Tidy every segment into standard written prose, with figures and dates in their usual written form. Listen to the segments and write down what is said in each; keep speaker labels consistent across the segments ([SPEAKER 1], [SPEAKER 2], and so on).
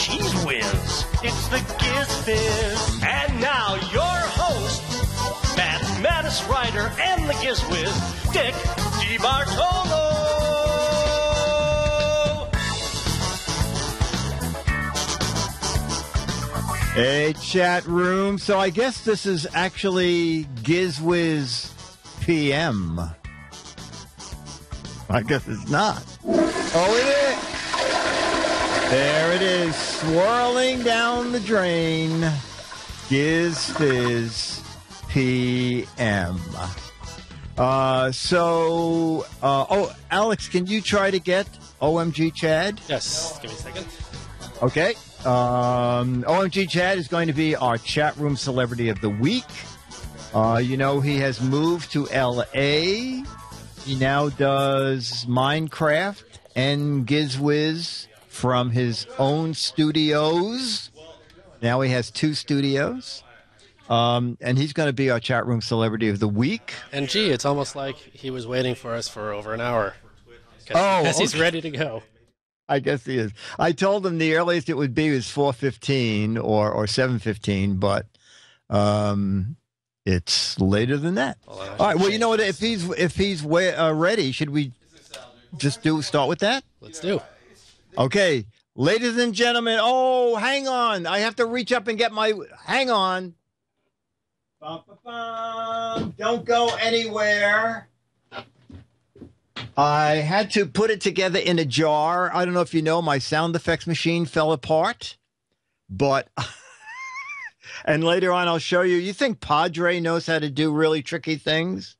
[SPEAKER 1] Cheese Whiz. It's the Giz Fiz. And now your host, mathematics writer and the Giz Whiz, Dick DeBartolo.
[SPEAKER 2] Hey, chat room. So I guess this is actually GizFiz PM. I guess it's not. Oh, it is. There it is, swirling down the drain. GizFiz PM. Alex, can you try to get OMG Chad?
[SPEAKER 3] Yes, give me a second.
[SPEAKER 2] Okay. OMG Chad is going to be our chat room celebrity of the week. He has moved to L.A. He now does Minecraft and GizWiz from his own studios. Now he has 2 studios. And he's going to be our chat room celebrity of the week.
[SPEAKER 3] And gee, it's almost like he was waiting for us for over an hour. Because he's ready to go.
[SPEAKER 2] I guess he is. I told him the earliest it would be was 4:15 or 7:15, but it's later than that. All right. Well, you know what? If he's ready, should we just start with that?
[SPEAKER 3] Let's do.
[SPEAKER 2] Okay, ladies and gentlemen. Oh, hang on. I have to reach up and get my. Hang on. Don't go anywhere. I had to put it together in a jar. I don't know if you know, my sound effects machine fell apart, but, and later on I'll show you. You think Padre knows how to do really tricky things?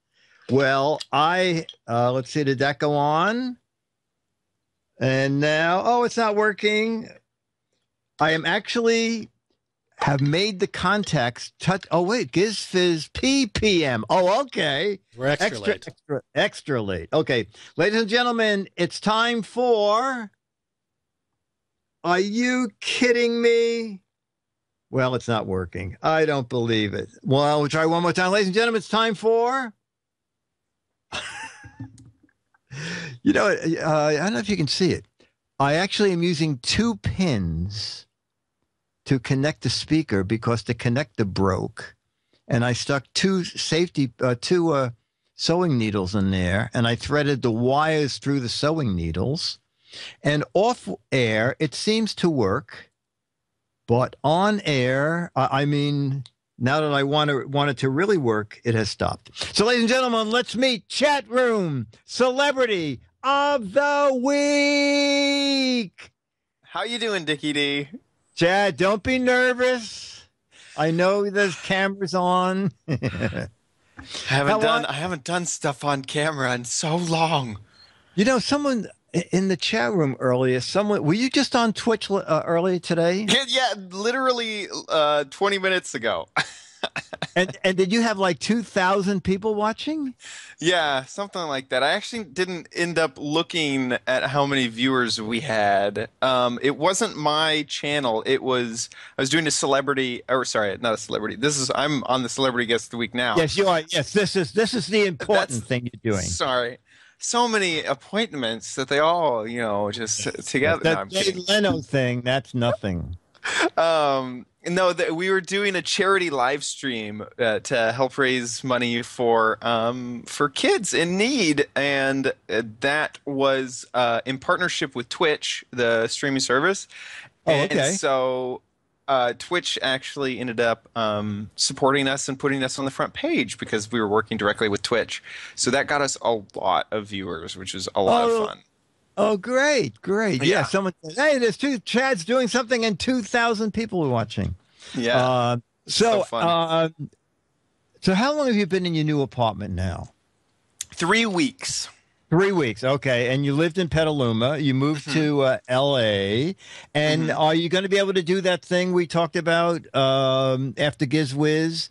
[SPEAKER 2] Well, let's see, did that go on? And now, it's not working. I am actually have made the contacts touch. Oh, wait, GizFiz PPM. Oh, okay.
[SPEAKER 3] We're extra late.
[SPEAKER 2] Extra late. Okay. Ladies and gentlemen, it's time for. Are you kidding me? Well, it's not working. I don't believe it. Well, we'll try one more time. Ladies and gentlemen, it's time for. I don't know if you can see it. I actually am using 2 pins to connect the speaker because the connector broke, and I stuck 2 sewing needles in there, and I threaded the wires through the sewing needles, and off air it seems to work, but on air, now that I want it to really work, it has stopped. So, ladies and gentlemen, let's meet chat room celebrity of the week.
[SPEAKER 4] How you doing, Dickie D?
[SPEAKER 2] Chad, don't be nervous. I know there's cameras on.
[SPEAKER 4] I haven't done stuff on camera in so long.
[SPEAKER 2] Someone in the chat room earlier, were you just on Twitch earlier today?
[SPEAKER 4] Yeah, literally 20 minutes ago.
[SPEAKER 2] And did you have like 2,000 people watching?
[SPEAKER 4] Yeah, something like that. I actually didn't end up looking at how many viewers we had. It wasn't my channel. I was doing a celebrity, or sorry, not a celebrity. I'm on the Celebrity Guest of the Week now.
[SPEAKER 2] Yes, you are. Yes, this is the important thing you're doing.
[SPEAKER 4] Sorry. So many appointments that they all, just together.
[SPEAKER 2] That Jay Leno thing, that's nothing.
[SPEAKER 4] No, we were doing a charity live stream to help raise money for kids in need, and that was in partnership with Twitch, the streaming service.
[SPEAKER 2] Okay.
[SPEAKER 4] And so Twitch actually ended up supporting us and putting us on the front page because we were working directly with Twitch. So that got us a lot of viewers, which was a lot of fun.
[SPEAKER 2] Oh, great. Yeah, someone said, hey, there's 2 Chads doing something and 2,000 people are watching.
[SPEAKER 4] Yeah.
[SPEAKER 2] So
[SPEAKER 4] funny.
[SPEAKER 2] So how long have you been in your new apartment now?
[SPEAKER 4] 3 weeks.
[SPEAKER 2] 3 weeks, okay. And you lived in Petaluma. You moved to L.A. And are you going to be able to do that thing we talked about after GizWiz?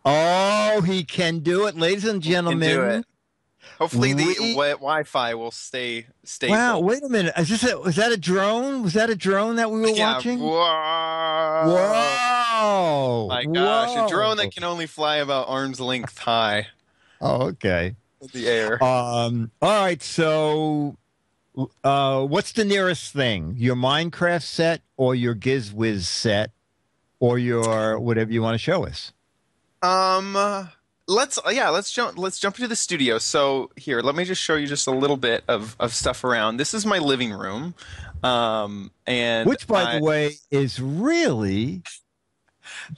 [SPEAKER 2] Oh, he can do it, ladies and gentlemen.
[SPEAKER 4] He can do it. Hopefully the Wi-Fi will stay stable.
[SPEAKER 2] Wow, wait a minute. Was that a drone? Was that a drone that we were watching? Whoa.
[SPEAKER 4] My gosh, a drone that can only fly about arm's length high.
[SPEAKER 2] Oh, okay.
[SPEAKER 4] In the air.
[SPEAKER 2] All right, so What's the nearest thing? Your Minecraft set or your GizWiz set or your whatever you want to show us?
[SPEAKER 4] Let's jump into the studio. So here, let me just show you just a little bit of stuff around. This is my living room. And
[SPEAKER 2] which, by the way, is really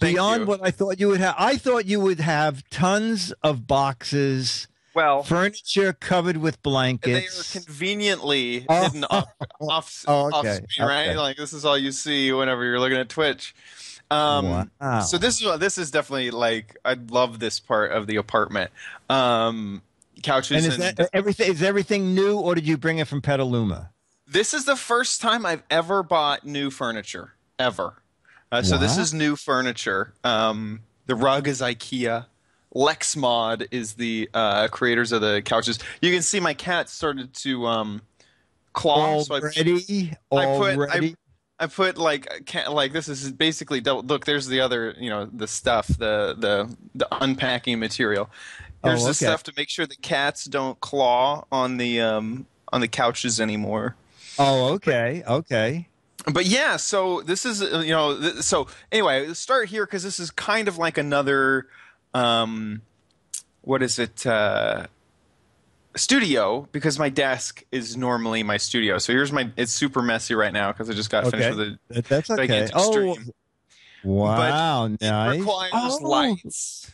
[SPEAKER 2] beyond what I thought you would have. I thought you would have tons of boxes, furniture covered with blankets.
[SPEAKER 4] They are conveniently hidden off screen, right? Like this is all you see whenever you're looking at Twitch.
[SPEAKER 2] Wow.
[SPEAKER 4] So this is definitely like I love this part of the apartment. Couches
[SPEAKER 2] and is everything new, or did you bring it from Petaluma?
[SPEAKER 4] This is the first time I've ever bought new furniture ever. So this is new furniture. The rug is IKEA. Lexmod is the creators of the couches. You can see my cat started to claw.
[SPEAKER 2] Already.
[SPEAKER 4] I put like this is basically look. There's the other the stuff the unpacking material. Here's the stuff to make sure the cats don't claw on the couches anymore.
[SPEAKER 2] Oh, okay.
[SPEAKER 4] But yeah, so this is so anyway, let's start here because this is kind of like another studio, because my desk is normally my studio. So here's it's super messy right now because I just got finished with
[SPEAKER 2] That's okay.
[SPEAKER 4] Stream.
[SPEAKER 2] Wow,
[SPEAKER 4] but
[SPEAKER 2] nice.
[SPEAKER 4] It requires lights.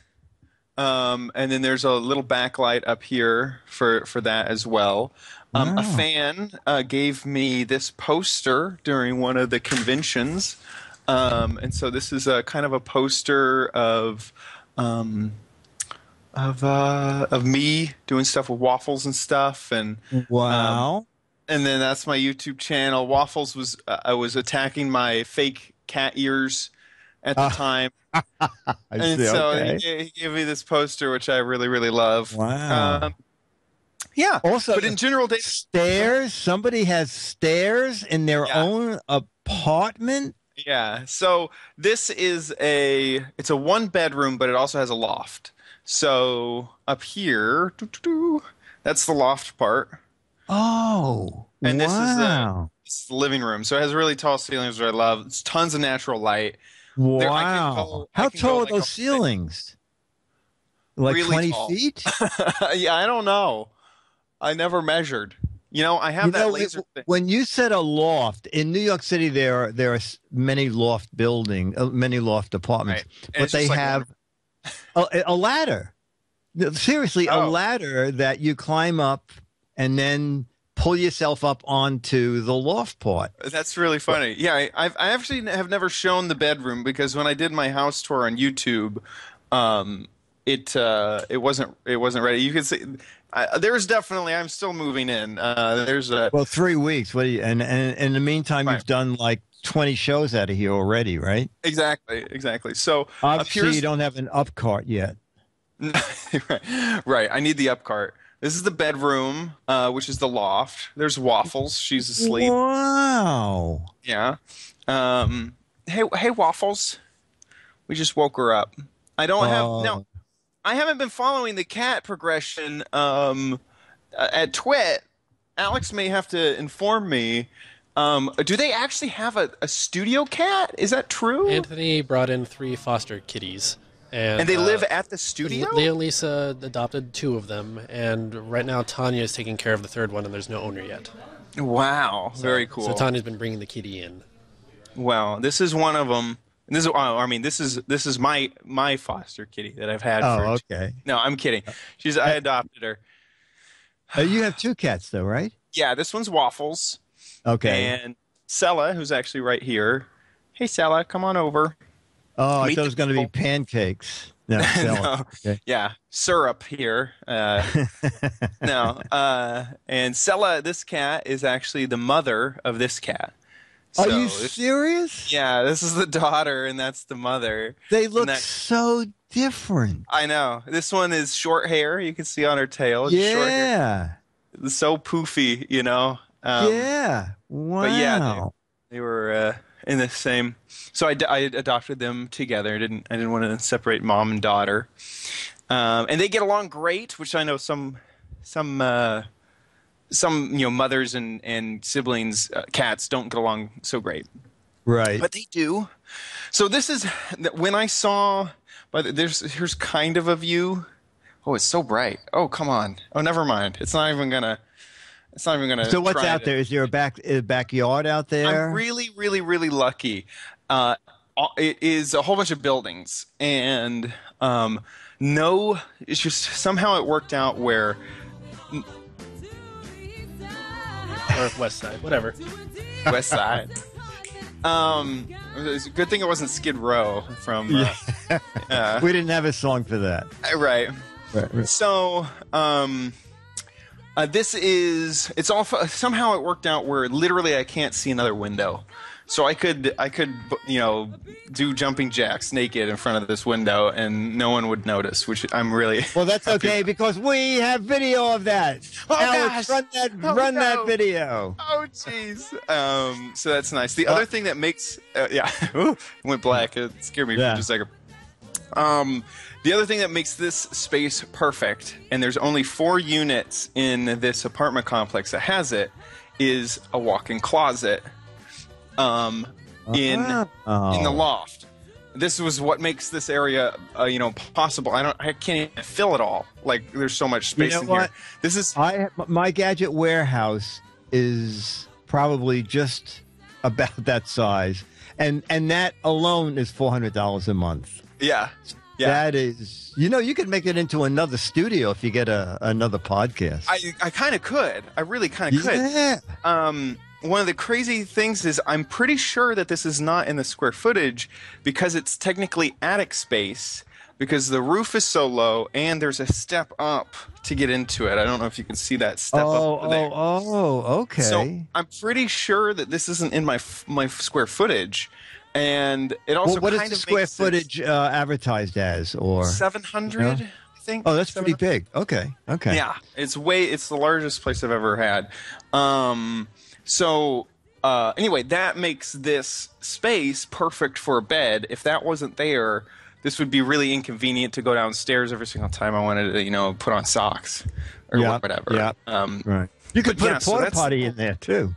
[SPEAKER 4] And then there's a little backlight up here for that as well. A fan gave me this poster during one of the conventions, and so this is a kind of a poster of me doing stuff with Waffles and stuff, and
[SPEAKER 2] wow.
[SPEAKER 4] And then that's my YouTube channel. Waffles was I was attacking my fake cat ears at the time. He gave me this poster, which I really, really love.
[SPEAKER 2] Wow.
[SPEAKER 4] Yeah.
[SPEAKER 2] Also,
[SPEAKER 4] but in general,
[SPEAKER 2] stairs. Somebody has stairs in their own apartment.
[SPEAKER 4] Yeah. So this is it's a 1-bedroom, but it also has a loft. So up here, that's the loft part.
[SPEAKER 2] Oh.
[SPEAKER 4] And this is the living room. So it has really tall ceilings, which I love. It's tons of natural light.
[SPEAKER 2] Wow. How tall are those ceilings? Like
[SPEAKER 4] really
[SPEAKER 2] 20 feet?
[SPEAKER 4] Yeah, I don't know. I never measured. I have that laser thing.
[SPEAKER 2] When you said a loft, in New York City, there are many loft many loft apartments,
[SPEAKER 4] right.
[SPEAKER 2] But they have a ladder. Seriously, a ladder that you climb up and then pull yourself up onto the loft part. That's
[SPEAKER 4] really funny. Yeah, I actually have never shown the bedroom because when I did my house tour on YouTube, it wasn't ready. You can see there's definitely I'm still moving in. There's
[SPEAKER 2] 3 weeks. What do you and in the meantime you've done like 20 shows out of here already, right?
[SPEAKER 4] Exactly. So
[SPEAKER 2] obviously you don't have an up cart yet.
[SPEAKER 4] Right. I need the up cart. This is the bedroom, which is the loft. There's Waffles. She's asleep.
[SPEAKER 2] Wow.
[SPEAKER 4] Yeah. Hey, Waffles. We just woke her up. I don't have I haven't been following the cat progression at Twit. Alex may have to inform me. Do they actually have a studio cat? Is that true?
[SPEAKER 3] Anthony brought in 3 foster kitties.
[SPEAKER 4] And they live at the studio?
[SPEAKER 3] Leo and Lisa adopted 2 of them, and right now Tanya is taking care of the 3rd one, and there's no owner yet.
[SPEAKER 4] Wow, very cool.
[SPEAKER 3] So Tanya's been bringing the kitty in.
[SPEAKER 4] Wow, this is one of them. This is my foster kitty that I've had.
[SPEAKER 2] Okay.
[SPEAKER 4] No, I'm kidding. I adopted her.
[SPEAKER 2] You have 2 cats though, right?
[SPEAKER 4] Yeah, this one's Waffles.
[SPEAKER 2] Okay.
[SPEAKER 4] And Sella, who's actually right here. Hey, Sella, come on over.
[SPEAKER 2] Oh, I thought it was going to be pancakes. No,
[SPEAKER 4] no.
[SPEAKER 2] Okay.
[SPEAKER 4] Yeah, syrup here. No. And Sella, this cat, is actually the mother of this cat.
[SPEAKER 2] Are you serious?
[SPEAKER 4] Yeah, this is the daughter, and that's the mother.
[SPEAKER 2] They look so different.
[SPEAKER 4] I know. This one is short hair. You can see on her tail. It's short hair. It's so poofy,
[SPEAKER 2] yeah. Wow.
[SPEAKER 4] But yeah, they were in the same. So I adopted them together. I didn't want to separate mom and daughter. And they get along great, which I know some some mothers and siblings, cats don't get along so great.
[SPEAKER 2] Right.
[SPEAKER 4] But they do. So this is when I saw. But here's kind of a view. Oh, it's so bright. Oh, come on. Oh, never mind. It's not even gonna.
[SPEAKER 2] So what's out there? Is there a backyard out there?
[SPEAKER 4] I'm really, really, really lucky. It is a whole bunch of buildings, and no, it's just somehow it worked out where.
[SPEAKER 3] Or West Side, whatever.
[SPEAKER 4] West Side. It's a good thing it wasn't Skid Row from.
[SPEAKER 2] We didn't have a song for that.
[SPEAKER 4] Right. So, it's all somehow it worked out where literally I can't see another window. So I could do jumping jacks naked in front of this window and no one would notice, which I'm really.
[SPEAKER 2] Well, that's okay because we have video of that.
[SPEAKER 4] Oh,
[SPEAKER 2] Alex,
[SPEAKER 4] gosh.
[SPEAKER 2] run that video.
[SPEAKER 4] Oh, jeez. So that's nice. The other thing that makes, it went black. It scared me for just a second. The other thing that makes this space perfect, and there's only 4 units in this apartment complex that has it, is a walk-in closet. In the loft. This was what makes this area, possible. I can't even fill it all. Like there's so much space in here. This is
[SPEAKER 2] my gadget warehouse is probably just about that size, and that alone is $400 a month.
[SPEAKER 4] Yeah.
[SPEAKER 2] That is, you could make it into another studio if you get another podcast.
[SPEAKER 4] I kind of could. I really kind of could.
[SPEAKER 2] Yeah.
[SPEAKER 4] One of the crazy things is I'm pretty sure that this is not in the square footage because it's technically attic space because the roof is so low and there's a step up to get into it. I don't know if you can see that step up there.
[SPEAKER 2] Okay.
[SPEAKER 4] So I'm pretty sure that this isn't in my square footage. And it also
[SPEAKER 2] what is the square footage advertised as? Or
[SPEAKER 4] 700, I think.
[SPEAKER 2] Oh, that's pretty big. Okay.
[SPEAKER 4] Yeah, it's the largest place I've ever had. So anyway, that makes this space perfect for a bed. If that wasn't there, this would be really inconvenient to go downstairs every single time I wanted to, put on socks or whatever.
[SPEAKER 2] Yeah. Right. You could put a porta potty in there too.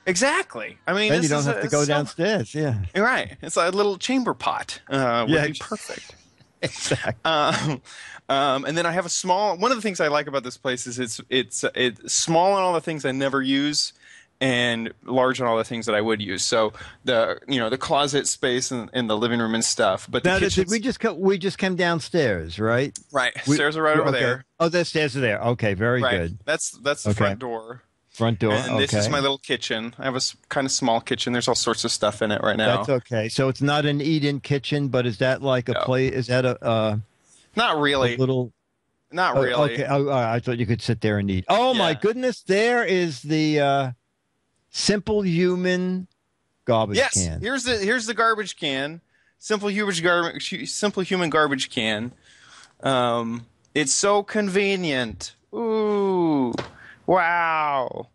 [SPEAKER 4] Exactly. I mean,
[SPEAKER 2] then you don't have to go downstairs. Yeah.
[SPEAKER 4] Right. It's a little chamber pot. Would be perfect.
[SPEAKER 2] Exactly.
[SPEAKER 4] And then I have a small. One of the things I like about this place is it's small on all the things I never use, and large on all the things that I would use. So the closet space and the living room and stuff. But
[SPEAKER 2] now, we just came downstairs, right?
[SPEAKER 4] Right. Stairs are right over there.
[SPEAKER 2] Oh, the stairs are there. Okay, very good.
[SPEAKER 4] That's the front door.
[SPEAKER 2] Front door.
[SPEAKER 4] And this is my little kitchen. I have a kind of small kitchen. There's all sorts of stuff in it right now.
[SPEAKER 2] That's okay. So it's not an eat-in kitchen, but is that like a play? Is that
[SPEAKER 4] not really.
[SPEAKER 2] A little.
[SPEAKER 4] Not really.
[SPEAKER 2] Okay. Oh, I thought you could sit there and eat. Oh my goodness! There is the Simple Human garbage can.
[SPEAKER 4] Here's the garbage can. Simple Human garbage can. It's so convenient. Ooh. Wow.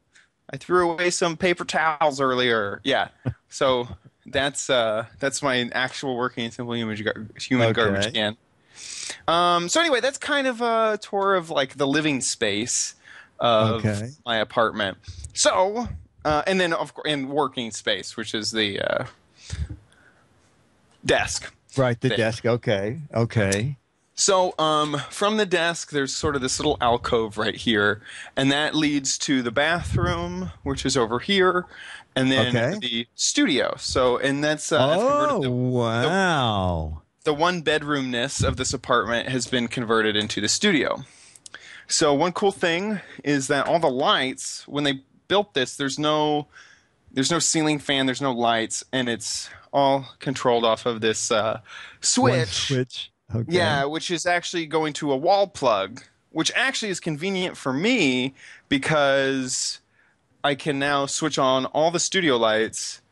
[SPEAKER 4] I threw away some paper towels earlier. Yeah. So that's my actual working Simple Human garbage can. So anyway, that's kind of a tour of like the living space of my apartment. So, and then of course, in working space, which is the desk.
[SPEAKER 2] Right, the desk. Okay.
[SPEAKER 4] So from the desk, there's sort of this little alcove right here, and that leads to the bathroom, which is over here, and then the studio. So, and that's
[SPEAKER 2] wow.
[SPEAKER 4] The one bedroomness of this apartment has been converted into the studio. So one cool thing is that all the lights, when they built this, there's no ceiling fan, there's no lights, and it's all controlled off of this switch.
[SPEAKER 2] One switch. Okay.
[SPEAKER 4] Yeah, which is actually going to a wall plug, which actually is convenient for me because I can now switch on all the studio lights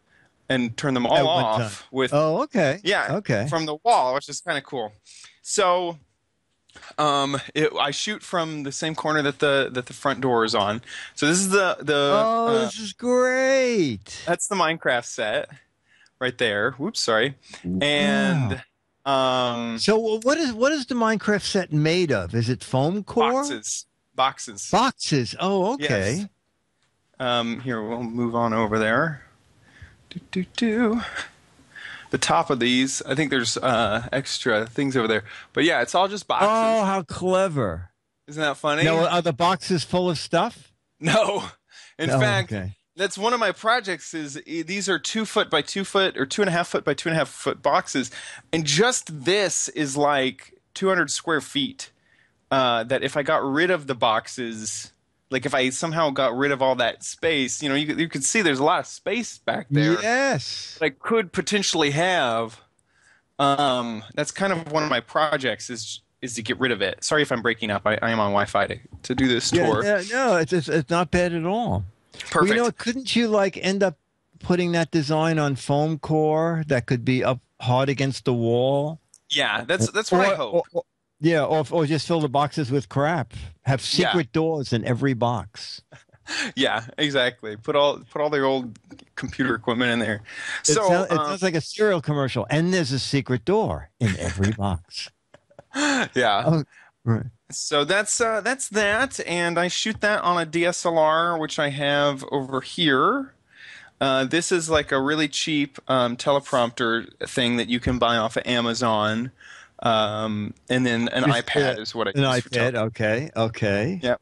[SPEAKER 4] and turn them all off with.
[SPEAKER 2] Oh, okay.
[SPEAKER 4] Yeah.
[SPEAKER 2] Okay.
[SPEAKER 4] From the wall, which is kind of cool. So, I shoot from the same corner that the front door is on. So this is the.
[SPEAKER 2] This is great.
[SPEAKER 4] That's the Minecraft set, right there. Whoops, sorry. And.
[SPEAKER 2] So what is the Minecraft set made of? Is it foam core?
[SPEAKER 4] Boxes.
[SPEAKER 2] Boxes. Oh, okay.
[SPEAKER 4] Yes. Here, we'll move on over there. The top of these, I think there's extra things over there. But yeah, it's all just boxes.
[SPEAKER 2] Oh, how clever.
[SPEAKER 4] Isn't that funny?
[SPEAKER 2] Now, are the boxes full of stuff?
[SPEAKER 4] No. In fact,
[SPEAKER 2] okay.
[SPEAKER 4] That's one of my projects. Is these are 2 foot by 2 foot or 2.5 foot by 2.5 foot boxes, and just this is like 200 square feet. That if I got rid of the boxes, like if I somehow got rid of all that space, you could see there's a lot of space back there.
[SPEAKER 2] Yes,
[SPEAKER 4] that I could potentially have. That's kind of one of my projects is to get rid of it. Sorry if I'm breaking up. I am on Wi-Fi to do this tour.
[SPEAKER 2] Yeah, no, it's not bad at all.
[SPEAKER 4] Perfect.
[SPEAKER 2] Well, couldn't you like end up putting that design on foam core that could be up hard against the wall?
[SPEAKER 4] Yeah, that's what I hope.
[SPEAKER 2] Or just fill the boxes with crap. Have secret doors in every box.
[SPEAKER 4] Yeah, exactly. Put all their old computer equipment in there.
[SPEAKER 2] It sounds like a cereal commercial, and there's a secret door in every box.
[SPEAKER 4] Yeah.
[SPEAKER 2] Oh, right.
[SPEAKER 4] So that's that, and I shoot that on a DSLR, which I have over here. This is like a really cheap teleprompter thing that you can buy off of Amazon, and then an iPad is what I use.
[SPEAKER 2] An iPad, okay.
[SPEAKER 4] Yep.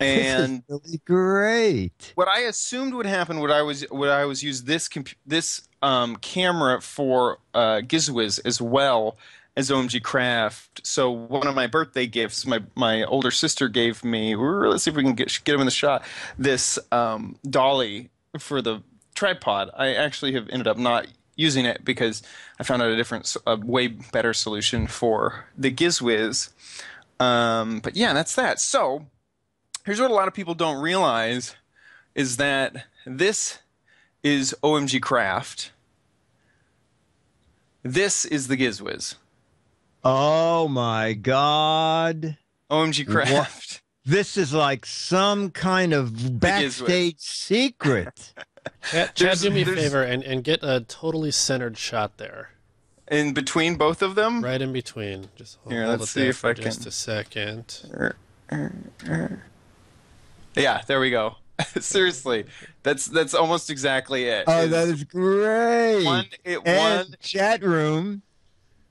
[SPEAKER 4] And
[SPEAKER 2] this is really great.
[SPEAKER 4] What I assumed would happen would I was use this camera for GizFiz as well as OMG Craft. So one of my birthday gifts, my older sister gave me. Let's see if we can get him in the shot. This dolly for the tripod. I actually have ended up not using it because I found out a way better solution for the GizFiz. But yeah, that's that. So here's what a lot of people don't realize is that this is OMG Craft. This is the GizFiz.
[SPEAKER 2] Oh my God.
[SPEAKER 4] OMG Craft.
[SPEAKER 2] This is like some kind of backstage secret.
[SPEAKER 3] Chad, do me a favor and get a totally centered shot there.
[SPEAKER 4] In between both of them?
[SPEAKER 3] Right in between. Just hold
[SPEAKER 4] Here, let's
[SPEAKER 3] it
[SPEAKER 4] see
[SPEAKER 3] there
[SPEAKER 4] if
[SPEAKER 3] for
[SPEAKER 4] I
[SPEAKER 3] just
[SPEAKER 4] can.
[SPEAKER 3] a second.
[SPEAKER 4] Yeah, there we go. Seriously, that's almost exactly it.
[SPEAKER 2] Oh, that is great.
[SPEAKER 4] And
[SPEAKER 2] chat room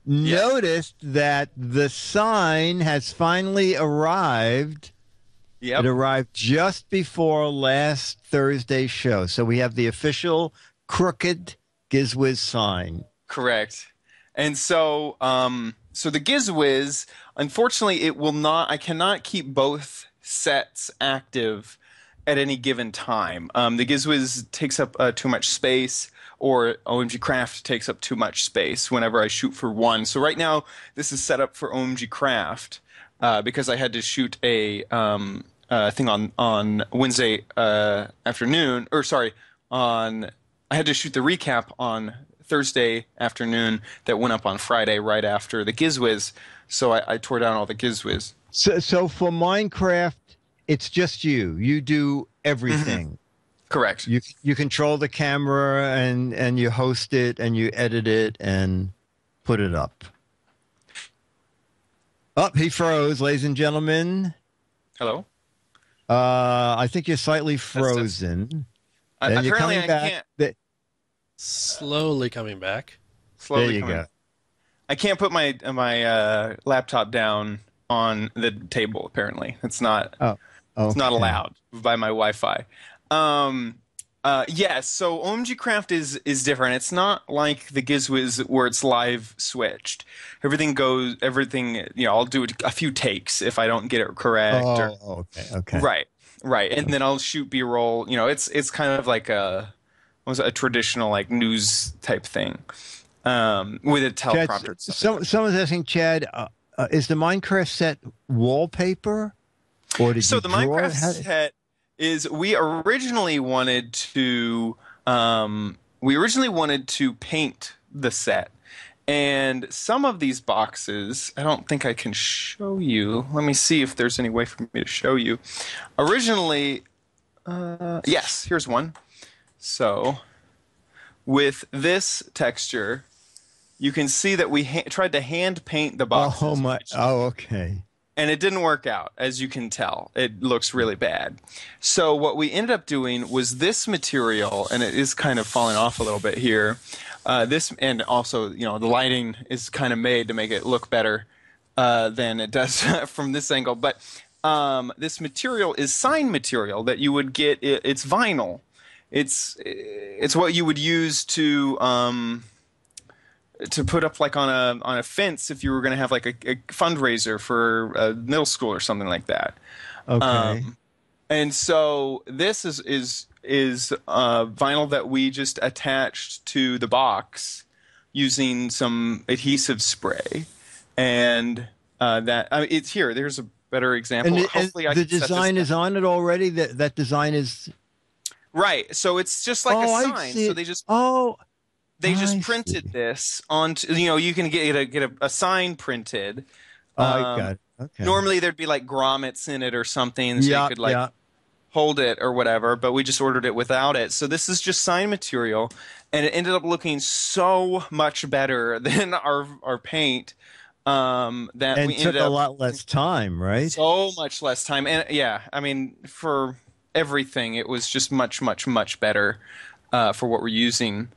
[SPEAKER 2] noticed that the sign has finally arrived.
[SPEAKER 4] Yep.
[SPEAKER 2] It arrived just before last Thursday's show. So we have the official crooked GizFiz sign.
[SPEAKER 4] Correct. And so so the GizFiz, unfortunately, I cannot keep both sets active at any given time. The GizFiz takes up too much space, or OMG Craft takes up too much space whenever I shoot for one. So right now, this is set up for OMG Craft because I had to shoot a thing on Wednesday afternoon, I had to shoot the recap on Thursday afternoon that went up on Friday right after the GizFiz. So I tore down all the GizFiz.
[SPEAKER 2] So for Minecraft, it's just you. You do everything.
[SPEAKER 4] Mm-hmm. Correct.
[SPEAKER 2] You control the camera and you host it and you edit it and put it up. Oh, he froze, ladies and gentlemen.
[SPEAKER 4] Hello?
[SPEAKER 2] I think you're slightly frozen.
[SPEAKER 4] Apparently I can't.
[SPEAKER 3] Slowly coming back.
[SPEAKER 4] Slowly
[SPEAKER 2] there you
[SPEAKER 4] coming.
[SPEAKER 2] go.
[SPEAKER 4] I can't put my laptop down on the table. Apparently, it's not.
[SPEAKER 2] Oh, okay.
[SPEAKER 4] It's not allowed by my Wi-Fi. Yes. So OMG Craft is different. It's not like the GizFiz where it's live switched. Everything. I'll do a few takes if I don't get it correct.
[SPEAKER 2] Okay.
[SPEAKER 4] Right. And then I'll shoot B-roll. It's kind of like a traditional like news type thing with a teleprompter.
[SPEAKER 2] Chad, someone's asking Chad, is the Minecraft set wallpaper, or did
[SPEAKER 4] so
[SPEAKER 2] you
[SPEAKER 4] the
[SPEAKER 2] draw
[SPEAKER 4] Minecraft
[SPEAKER 2] it?
[SPEAKER 4] set is we originally wanted to paint the set, and some of these boxes I don't think I can show you. Let me see if there's any way for me to show you. Originally, yes, here's one. So with this texture, you can see that we tried to hand paint the boxes.
[SPEAKER 2] Oh my! Oh, okay.
[SPEAKER 4] And it didn't work out, as you can tell. It looks really bad. So what we ended up doing was this material, and it is kind of falling off a little bit here. And also, the lighting is kind of made to make it look better than it does from this angle. But this material is sign material that you would get. It's vinyl. It's what you would use to put up like on a fence if you were going to have like a fundraiser for a middle school or something like that.
[SPEAKER 2] Okay.
[SPEAKER 4] And so this is vinyl that we just attached to the box using some adhesive spray, and it's here. There's a better example. Hopefully,
[SPEAKER 2] the design is on it already. That design is
[SPEAKER 4] right. So it's just like a sign. So they just They just printed this onto, you can get a sign printed.
[SPEAKER 2] I got it. Okay.
[SPEAKER 4] Normally there'd be like grommets in it or something, so you could hold it or whatever, but we just ordered it without it. So this is just sign material, and it ended up looking so much better than our paint. That we
[SPEAKER 2] took a lot less time, right?
[SPEAKER 4] So much less time. And for everything, it was just much, much, much better for what we're using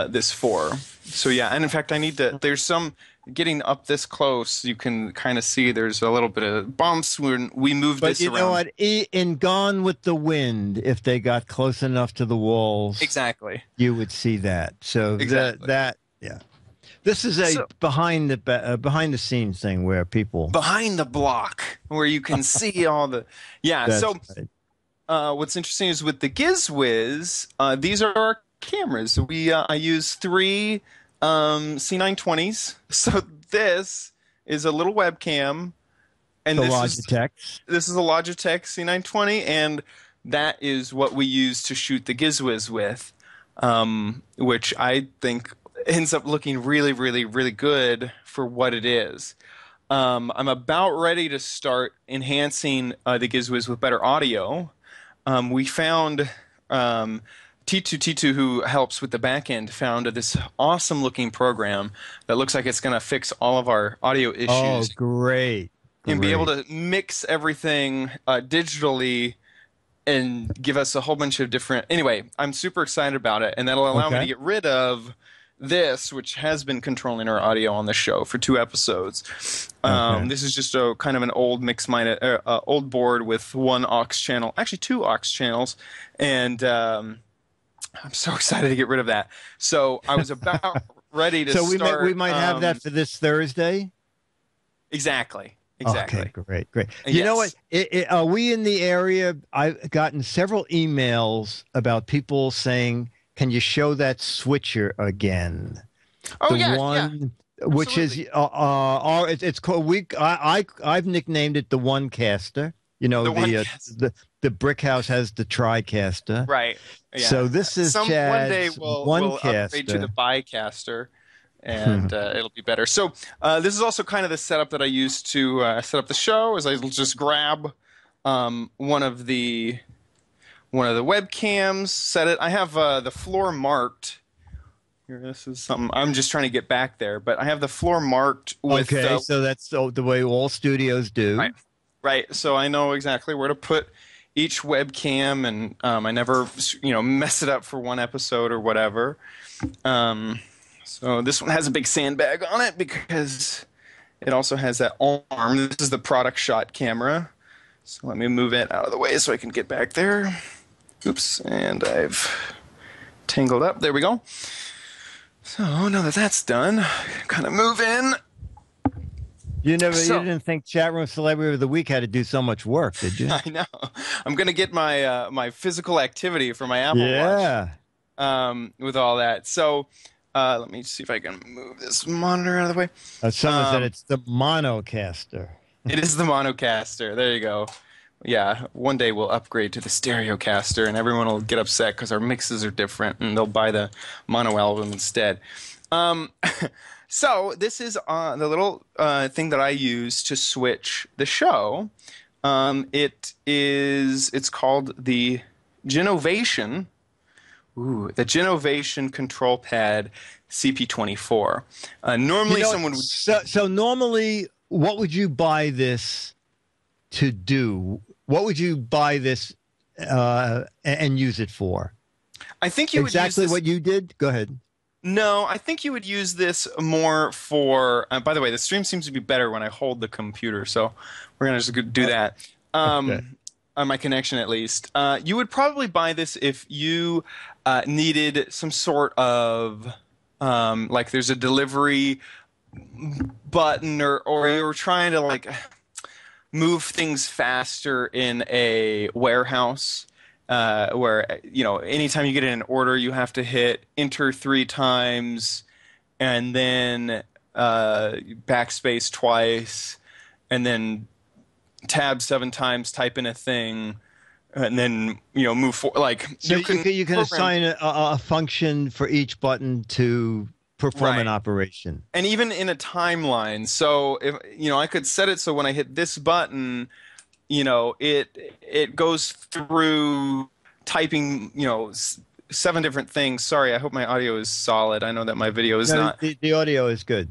[SPEAKER 4] this for. So and in fact there's some getting up this close, you can kind of see there's a little bit of bumps when we moved this around. But you know what,
[SPEAKER 2] in Gone with the Wind, if they got close enough to the walls,
[SPEAKER 4] exactly,
[SPEAKER 2] you would see that. So
[SPEAKER 4] exactly.
[SPEAKER 2] This is a behind the scenes thing where people
[SPEAKER 4] behind the block where you can see all the
[SPEAKER 2] right.
[SPEAKER 4] What's interesting is with the GizWiz, these are our cameras. I use 3 C920s. So this is a little webcam, and this is a Logitech C920, and that is what we use to shoot the GizWiz with, which I think ends up looking really, really, really good for what it is. I'm about ready to start enhancing the GizWiz with better audio. We found T2, who helps with the back end, found this awesome looking program that looks like it's going to fix all of our audio issues.
[SPEAKER 2] Oh, great.
[SPEAKER 4] And be able to mix everything digitally and give us a whole bunch of different... Anyway, I'm super excited about it, and that'll allow me to get rid of this, which has been controlling our audio on the show for 2 episodes. This is just a kind of an old old board with 1 aux channel, actually 2 aux channels, and I'm so excited to get rid of that. So I was about ready to start.
[SPEAKER 2] So we might have that for this Thursday?
[SPEAKER 4] Exactly.
[SPEAKER 2] Okay, great. You know what? Are we in the area? I've gotten several emails about people saying, can you show that switcher again? Which is it's called I've nicknamed it the One Caster. The Brick House has the TriCaster.
[SPEAKER 4] Right. Yeah.
[SPEAKER 2] So this is Chad's
[SPEAKER 4] one day we'll upgrade to the Bicaster, and it'll be better. So this is also kind of the setup that I use to set up the show. Is I just grab one of the webcams, set it. I have the floor marked. Here, this is something I'm just trying to get back there, but I have the floor marked with.
[SPEAKER 2] Okay, so that's the way all studios do.
[SPEAKER 4] Right. So I know exactly where to put each webcam, and I never, mess it up for one episode or whatever. So this one has a big sandbag on it because it also has that arm. This is the product shot camera. So let me move it out of the way so I can get back there. Oops, and I've tangled up. There we go. So now that that's done, kind of move in.
[SPEAKER 2] You didn't think Chat Room Celebrity of the Week had to do so much work, did you?
[SPEAKER 4] I know. I'm going to get my my physical activity for my Apple Watch with all that. So let me see if I can move this monitor out of the way.
[SPEAKER 2] Someone said it's the Monocaster.
[SPEAKER 4] It is the Monocaster. There you go. Yeah, one day we'll upgrade to the Stereocaster, and everyone will get upset because our mixes are different, and they'll buy the mono album instead. So this is the little thing that I use to switch the show. It's called the Genovation. The Genovation Control Pad CP24. Normally someone would...
[SPEAKER 2] So normally what would you buy this to do? What would you buy this and use it for?
[SPEAKER 4] I think you would
[SPEAKER 2] exactly
[SPEAKER 4] use this,
[SPEAKER 2] what you did. Go ahead.
[SPEAKER 4] No, I think you would use this more for. By the way, the stream seems to be better when I hold the computer, so we're gonna just do that.
[SPEAKER 2] Okay.
[SPEAKER 4] On my connection, at least, you would probably buy this if you needed some sort of like there's a delivery button, or you were trying to like move things faster in a warehouse. Where anytime you get in an order, you have to hit enter 3 times, and then backspace twice, and then tab 7 times, type in a thing, and then move forward. Like
[SPEAKER 2] so you can assign a function for each button to perform an operation,
[SPEAKER 4] and even in a timeline. So if I could set it so when I hit this button, it goes through typing 7 different things. Sorry, I hope my audio is solid. I know that my video is not.
[SPEAKER 2] The audio is good.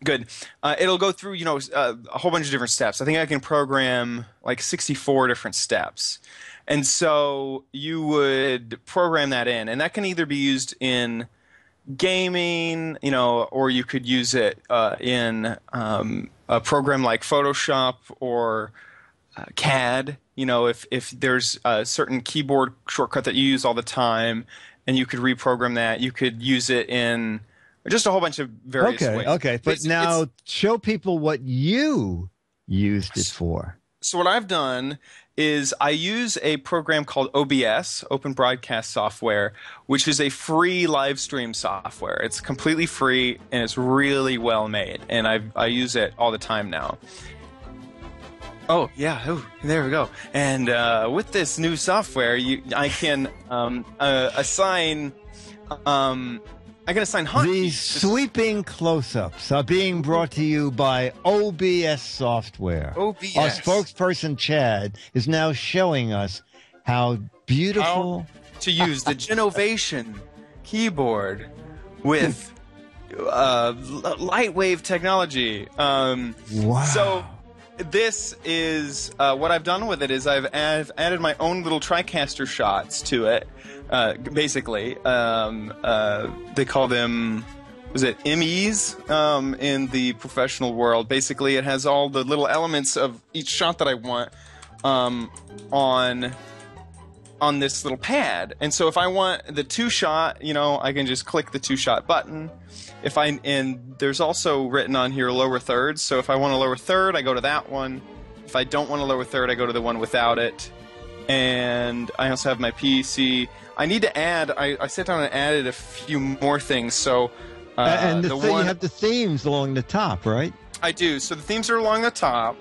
[SPEAKER 4] Good. It'll go through a whole bunch of different steps. I think I can program like 64 different steps, and so you would program that in, and that can either be used in gaming, or you could use it in a program like Photoshop or CAD, if there's a certain keyboard shortcut that you use all the time, and you could reprogram that. You could use it in just a whole bunch of various ways.
[SPEAKER 2] Okay, but now show people what you used it for.
[SPEAKER 4] So what I've done is I use a program called OBS, Open Broadcast Software, which is a free live stream software. It's completely free, and it's really well made, and I use it all the time now. Oh, yeah. Oh, there we go. And with this new software, I can assign hotkeys.
[SPEAKER 2] These sweeping close-ups are being brought to you by OBS software.
[SPEAKER 4] OBS.
[SPEAKER 2] Our spokesperson, Chad, is now showing us how beautiful...
[SPEAKER 4] to use the Genovation keyboard with lightwave technology.
[SPEAKER 2] Wow.
[SPEAKER 4] So this is what I've done with it is I've added my own little TriCaster shots to it. Basically, they call them, was it MEs in the professional world? Basically, it has all the little elements of each shot that I want on this little pad. And so if I want the 2-shot, I can just click the 2-shot button. And there's also written on here lower thirds. So if I want a lower third, I go to that one. If I don't want a lower third, I go to the one without it. And I also have my PC. I need to add. I sat down and added a few more things. So
[SPEAKER 2] and you have the themes along the top, right?
[SPEAKER 4] I do. So the themes are along the top.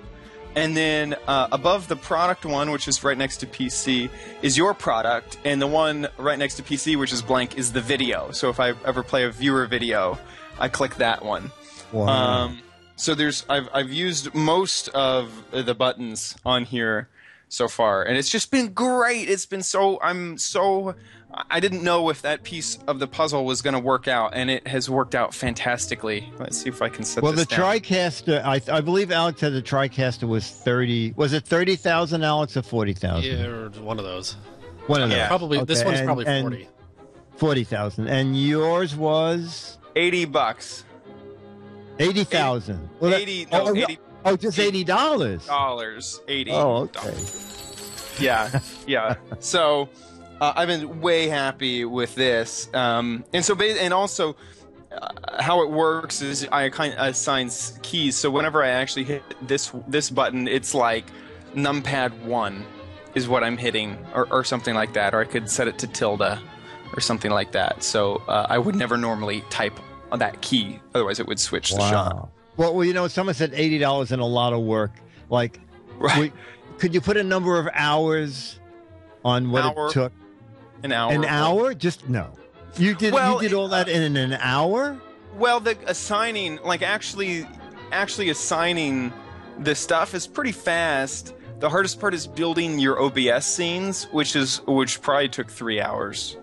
[SPEAKER 4] And then above the product one, which is right next to PC, is your product. And the one right next to PC, which is blank, is the video. So if I ever play a viewer video, I click that one.
[SPEAKER 2] Wow.
[SPEAKER 4] So I've used most of the buttons on here so far, and it's just been great. It's been I didn't know if that piece of the puzzle was going to work out, and it has worked out fantastically. Let's see if I can set this down.
[SPEAKER 2] Well, the TriCaster, I believe Alex said the TriCaster was 30. Was it 30,000, Alex, or 40,000?
[SPEAKER 3] Yeah, or one of those.
[SPEAKER 2] One of those.
[SPEAKER 4] Yeah.
[SPEAKER 3] Probably.
[SPEAKER 2] Okay.
[SPEAKER 3] This one's probably 40.
[SPEAKER 2] 40,000, and yours was
[SPEAKER 4] $80.
[SPEAKER 2] 80,000. Well,
[SPEAKER 4] 80. No, 80.
[SPEAKER 2] Oh, just $80.
[SPEAKER 4] $80.
[SPEAKER 2] Oh, okay.
[SPEAKER 4] Yeah, yeah. So I've been way happy with this, and also how it works is I kind of assign keys. So whenever I actually hit this button, it's like numpad 1 is what I'm hitting, or something like that. Or I could set it to tilde or something like that. So I would never normally type on that key, otherwise it would switch the shot.
[SPEAKER 2] Well, someone said $80 and a lot of work. Like,
[SPEAKER 4] right.
[SPEAKER 2] Could you put a number of hours on what it took?
[SPEAKER 4] An hour.
[SPEAKER 2] An hour? Just no. You did all that in an hour?
[SPEAKER 4] Well, the assigning, like actually assigning the stuff is pretty fast. The hardest part is building your OBS scenes, which probably took 3 hours.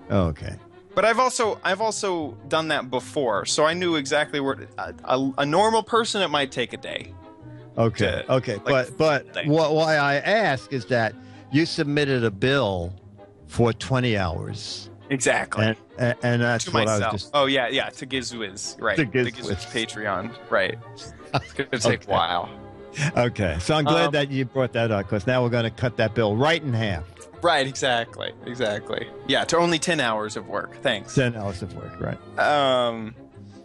[SPEAKER 2] Oh, okay.
[SPEAKER 4] But I've also done that before, so I knew exactly where a normal person it might take a day.
[SPEAKER 2] Okay.
[SPEAKER 4] like,
[SPEAKER 2] but
[SPEAKER 4] thing.
[SPEAKER 2] why I ask is that you submitted a bill for 20 hours.
[SPEAKER 4] Exactly.
[SPEAKER 2] And that's
[SPEAKER 4] To
[SPEAKER 2] what
[SPEAKER 4] myself.
[SPEAKER 2] I was just.
[SPEAKER 4] Oh yeah, to GizFiz, right?
[SPEAKER 2] To
[SPEAKER 4] The
[SPEAKER 2] GizFiz.
[SPEAKER 4] GizFiz Patreon, right? It's gonna take a while.
[SPEAKER 2] Okay, so I'm glad that you brought that up because now we're going to cut that bill right in half.
[SPEAKER 4] Right, exactly. Yeah, to only 10 hours of work. Thanks.
[SPEAKER 2] 10 hours of work, right?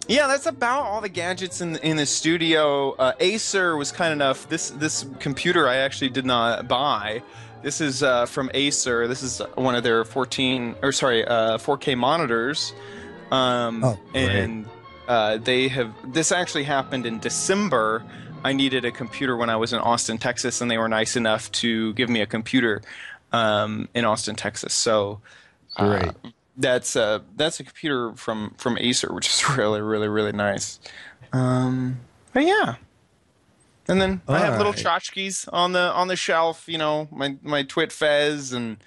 [SPEAKER 4] Yeah, that's about all the gadgets in the studio. Acer was kind enough. This computer I actually did not buy. This is from Acer. This is one of their 4K monitors. And they have. This actually happened in December. I needed a computer when I was in Austin, Texas, and they were nice enough to give me a computer in Austin, Texas. So
[SPEAKER 2] Great.
[SPEAKER 4] That's a computer from Acer, which is really, really, really nice. But yeah. And then I have little tchotchkes on the shelf, you know, my Twit Fez and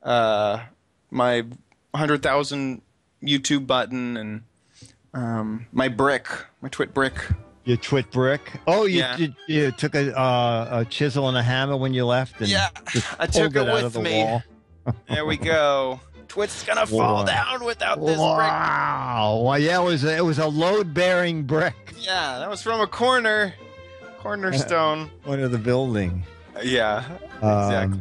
[SPEAKER 4] my 100,000 YouTube button and my Twit brick.
[SPEAKER 2] Your Twit brick? Oh, you took a chisel and a hammer when you left? And
[SPEAKER 4] I took it with me.
[SPEAKER 2] Wall.
[SPEAKER 4] There we go. Twit's gonna fall down without this brick.
[SPEAKER 2] Wow! Well, yeah, it was a load-bearing brick.
[SPEAKER 4] Yeah, that was from a cornerstone.
[SPEAKER 2] One of the building.
[SPEAKER 4] Yeah, exactly.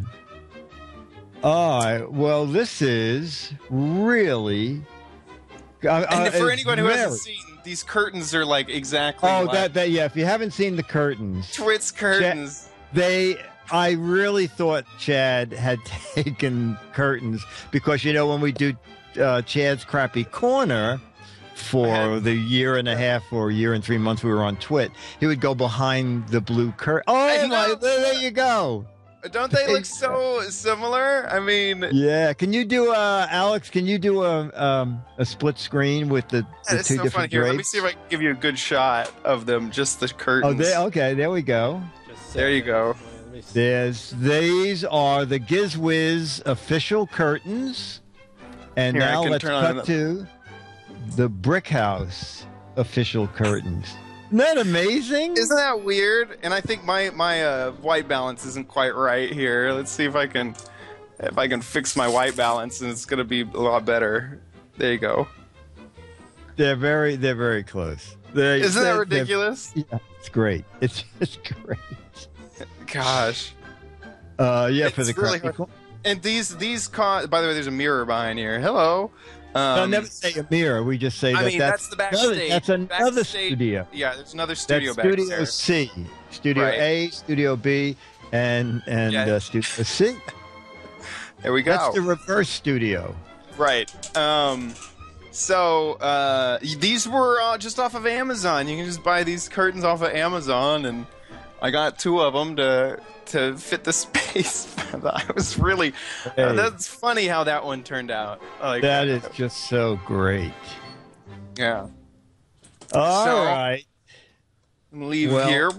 [SPEAKER 2] All right. Well, this is really.
[SPEAKER 4] And for anyone who hasn't seen, these curtains are like exactly.
[SPEAKER 2] Oh,
[SPEAKER 4] like
[SPEAKER 2] yeah. If you haven't seen the curtains,
[SPEAKER 4] Twit's curtains.
[SPEAKER 2] I really thought Chad had taken curtains because, you know, when we do Chad's Crappy Corner for the year and a half or year and 3 months we were on Twit, he would go behind the blue curtain. Oh, there you go.
[SPEAKER 4] Don't they look so similar? I mean,
[SPEAKER 2] yeah. Can you do Alex? Can you do a split screen with the two
[SPEAKER 4] so
[SPEAKER 2] different
[SPEAKER 4] funny. Here, let me see if I can give you a good shot of them. Just the curtains.
[SPEAKER 2] Okay. There we go.
[SPEAKER 4] There you go.
[SPEAKER 2] These are the GizWiz official curtains, and
[SPEAKER 4] Here,
[SPEAKER 2] now let's cut to the Brick House official curtains. Isn't that amazing?
[SPEAKER 4] Isn't that weird? And I think my white balance isn't quite right here. Let's see if I can fix my white balance, and it's gonna be a lot better. There you go.
[SPEAKER 2] They're very close.
[SPEAKER 4] Isn't that ridiculous?
[SPEAKER 2] Yeah, it's great. It's great.
[SPEAKER 4] Gosh.
[SPEAKER 2] Yeah, for the
[SPEAKER 4] really hard. And these by the way, there's a mirror behind here. Hello.
[SPEAKER 2] No, never say a mirror. We just say that's
[SPEAKER 4] the backstage.
[SPEAKER 2] That's another studio.
[SPEAKER 4] Yeah, there's another studio back
[SPEAKER 2] Studio
[SPEAKER 4] there.
[SPEAKER 2] C, Studio A, Studio B, and Studio C.
[SPEAKER 4] There we go.
[SPEAKER 2] That's the reverse studio.
[SPEAKER 4] Right. So these were just off of Amazon. You can just buy these curtains off of Amazon, and I got 2 of them to fit the space. I was really that's funny how that one turned out.
[SPEAKER 2] That is just so great.
[SPEAKER 4] Yeah.
[SPEAKER 2] All right.
[SPEAKER 4] Leave here.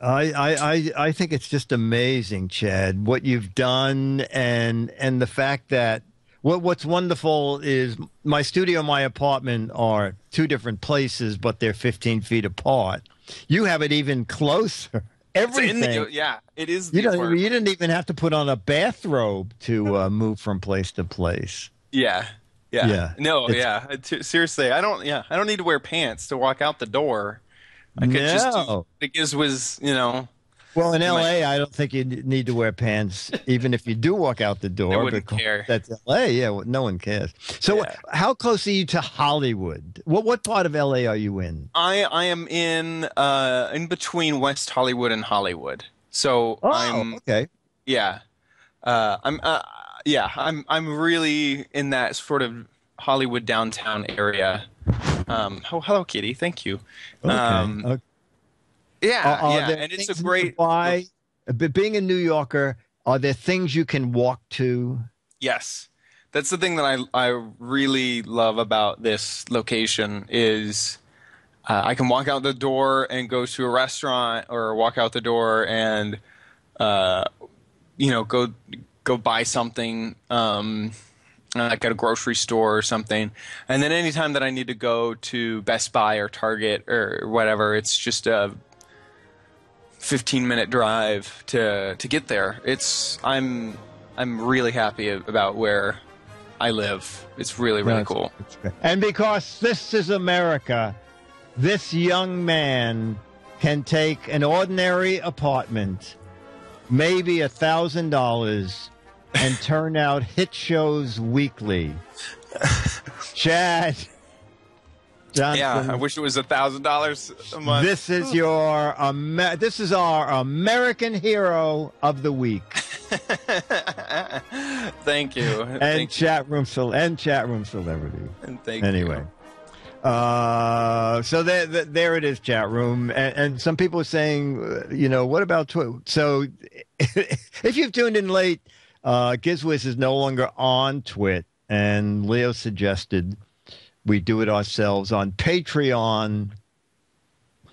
[SPEAKER 2] I think it's just amazing, Chad, what you've done, and the fact that what's wonderful is my studio and my apartment are 2 different places, but they're 15 feet apart. You have it even closer. Everything.
[SPEAKER 4] It is.
[SPEAKER 2] You didn't even have to put on a bathrobe to move from place to place.
[SPEAKER 4] Yeah. No, seriously, I don't need to wear pants to walk out the door. I could just because was, you know.
[SPEAKER 2] Well, in L.A., I don't think you need to wear pants, even if you do walk out the door.
[SPEAKER 4] I wouldn't care.
[SPEAKER 2] That's L.A., yeah, no one cares. So how close are you to Hollywood? What part of L.A. are you in?
[SPEAKER 4] I am in between West Hollywood and Hollywood. So I'm
[SPEAKER 2] okay.
[SPEAKER 4] Yeah. I'm really in that sort of Hollywood downtown area. Hello, Kitty. Thank you.
[SPEAKER 2] Okay.
[SPEAKER 4] And it's a great.
[SPEAKER 2] Being a New Yorker, are there things you can walk to?
[SPEAKER 4] Yes, that's the thing that I really love about this location is I can walk out the door and go to a restaurant, or walk out the door and go buy something. like at a grocery store or something. And then anytime that I need to go to Best Buy or Target or whatever, it's just a 15-minute drive to get there. I'm really happy about where I live. It's really, really cool.
[SPEAKER 2] And because this is America, this young man can take an ordinary apartment, maybe $1,000, and turn out hit shows weekly. Chad Johnson.
[SPEAKER 4] Yeah, I wish it was $1,000 a month.
[SPEAKER 2] This is this is our American hero of the week.
[SPEAKER 4] Thank you.
[SPEAKER 2] And chat room celebrity.
[SPEAKER 4] And thank
[SPEAKER 2] anyway. So there it is, chat room. And some people are saying, what about Twitter? So if you've tuned in late, GizFiz is no longer on Twit, and Leo suggested we do it ourselves on Patreon.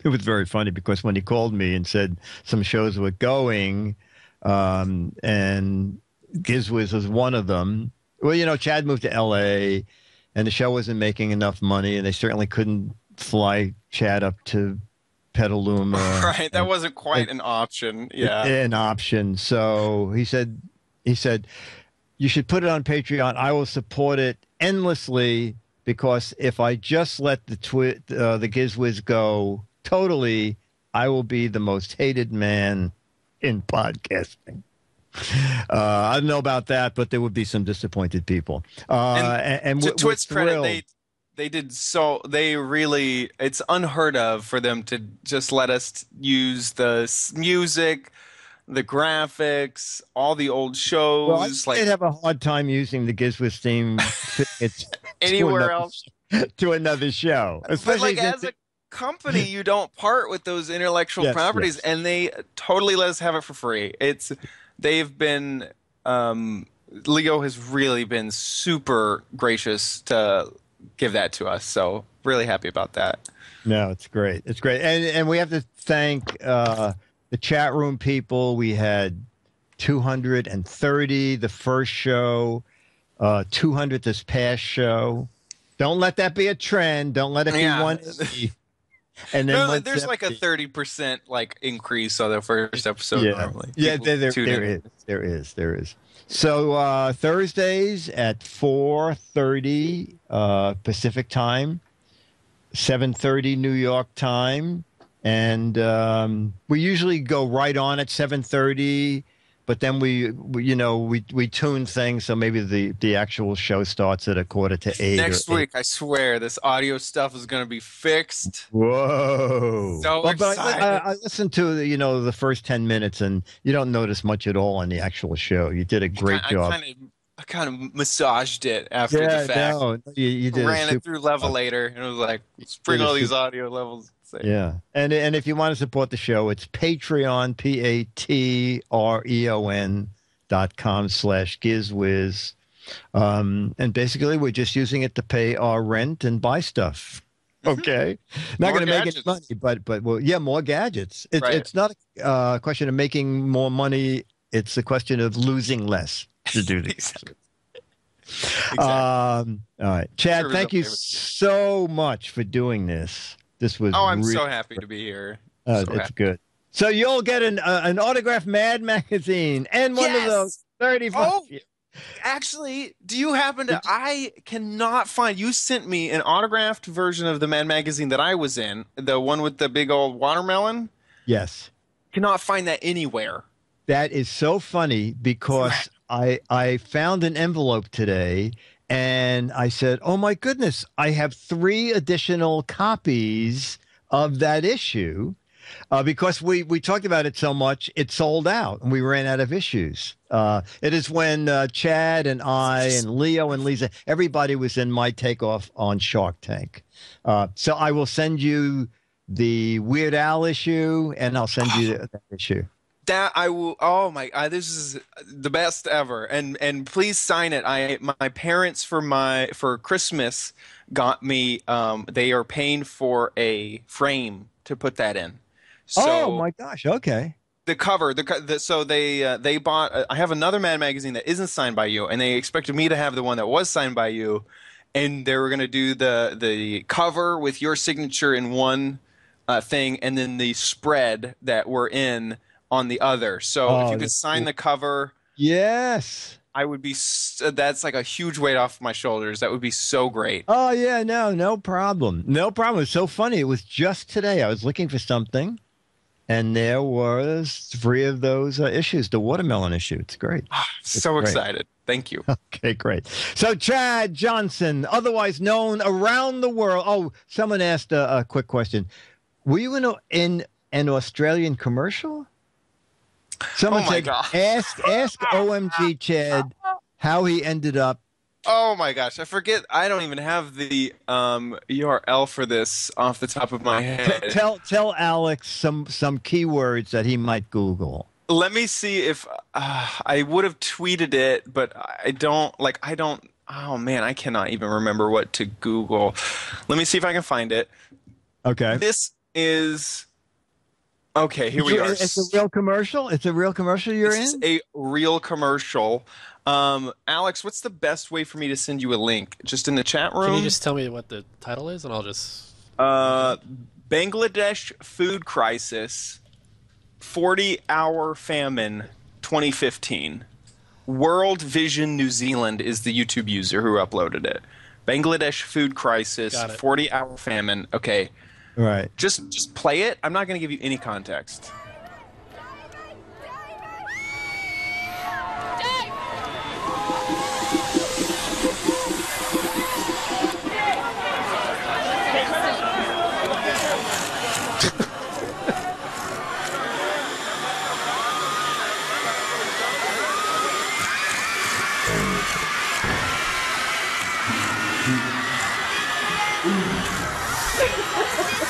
[SPEAKER 2] It was very funny because when he called me and said some shows were going, and GizFiz was one of them. Well, Chad moved to L.A., and the show wasn't making enough money, and they certainly couldn't fly Chad up to Petaluma.
[SPEAKER 4] Right, that wasn't quite an option. Yeah,
[SPEAKER 2] an option. So he said, you should put it on Patreon. I will support it endlessly, because if I just let the GizFiz go totally, I will be the most hated man in podcasting. I don't know about that, but there would be some disappointed people. And
[SPEAKER 4] to Twit's credit, they really, it's unheard of for them to just let us use the music, the graphics, all the old shows.
[SPEAKER 2] Well, I did have a hard time using the GizFiz theme
[SPEAKER 4] anywhere else
[SPEAKER 2] to another show.
[SPEAKER 4] Especially as a company, you don't part with those intellectual properties, and they totally let us have it for free. They've been, Leo has really been super gracious to give that to us. So really happy about that.
[SPEAKER 2] No, it's great. It's great. And we have to thank the chat room people. We had 230 the first show, 200 this past show. Don't let that be a trend. Don't let it be one. And then
[SPEAKER 4] there's like a 30% increase on the first episode normally.
[SPEAKER 2] Yeah, there is. So Thursdays at 4:30 Pacific time, 7:30 New York time, and we usually go right on at 7:30. But then we tune things, so maybe the actual show starts at 7:45.
[SPEAKER 4] Next week, I swear, this audio stuff is going to be fixed.
[SPEAKER 2] Whoa!
[SPEAKER 4] So excited.
[SPEAKER 2] I listened to the first 10 minutes, and you don't notice much at all on the actual show. You did a great job.
[SPEAKER 4] I kind of massaged it after the fact.
[SPEAKER 2] No, you did.
[SPEAKER 4] Ran it through Levelator, and it was like, let's bring all these audio levels.
[SPEAKER 2] Yeah, and if you want to support the show, it's Patreon, patreon.com/GizFiz. And basically, we're just using it to pay our rent and buy stuff. Okay, not going to make any money, but more gadgets. It's not a question of making more money. It's a question of losing less to do this.
[SPEAKER 4] Exactly.
[SPEAKER 2] All right, Chad, thank you so much for doing this. This was
[SPEAKER 4] I'm so happy to be here.
[SPEAKER 2] It's good. So you'll get an autographed Mad magazine and one of those 35.
[SPEAKER 4] Oh, actually, do you happen to? I cannot find. You sent me an autographed version of the Mad magazine that I was in, the one with the big old watermelon.
[SPEAKER 2] Yes.
[SPEAKER 4] Cannot find that anywhere.
[SPEAKER 2] That is so funny because I found an envelope today. And I said, oh, my goodness, I have 3 additional copies of that issue because we talked about it so much, it sold out and we ran out of issues. It is when Chad and I and Leo and Lisa, everybody was in my takeoff on Shark Tank. So I will send you the Weird Al issue and I'll send you that issue.
[SPEAKER 4] That I will. Oh my! This is the best ever. And please sign it. My parents for Christmas got me. They are paying for a frame to put that in. So,
[SPEAKER 2] oh my gosh! Okay.
[SPEAKER 4] The cover, so they bought. I have another Mad magazine that isn't signed by you, and they expected me to have the one that was signed by you, and they were going to do the cover with your signature in one thing, and then the spread that we're in on the other. So if you could sign the cover,
[SPEAKER 2] yes,
[SPEAKER 4] I would be. That's like a huge weight off my shoulders. That would be so great.
[SPEAKER 2] Oh yeah, no problem, no problem. It's so funny. It was just today. I was looking for something. And there was 3 of those issues, the watermelon issue. It's great.
[SPEAKER 4] So excited. Thank you.
[SPEAKER 2] Okay, great. So Chad Johnson, otherwise known around the world. Oh, someone asked a quick question. Were you in an Australian commercial? Someone said,
[SPEAKER 4] gosh.
[SPEAKER 2] Ask OMG Chad how he ended up.
[SPEAKER 4] Oh my gosh, I forget. I don't even have the URL for this off the top of my head.
[SPEAKER 2] Tell Alex some keywords that he might Google.
[SPEAKER 4] Let me see if I would have tweeted it, but I don't. Oh man, I cannot even remember what to Google. Let me see if I can find it.
[SPEAKER 2] Okay.
[SPEAKER 4] This is. Okay, here we are.
[SPEAKER 2] It's a real commercial? It's a real commercial you're in?
[SPEAKER 4] It's a real commercial. Alex, what's the best way for me to send you a link? Just in the chat room?
[SPEAKER 3] Can you just tell me what the title is, and I'll just...
[SPEAKER 4] Bangladesh Food Crisis, 40-Hour Famine, 2015. World Vision New Zealand is the YouTube user who uploaded it. Bangladesh Food Crisis, 40-Hour Famine. Okay.
[SPEAKER 2] Right.
[SPEAKER 4] Just play it. I'm not going to give you any context.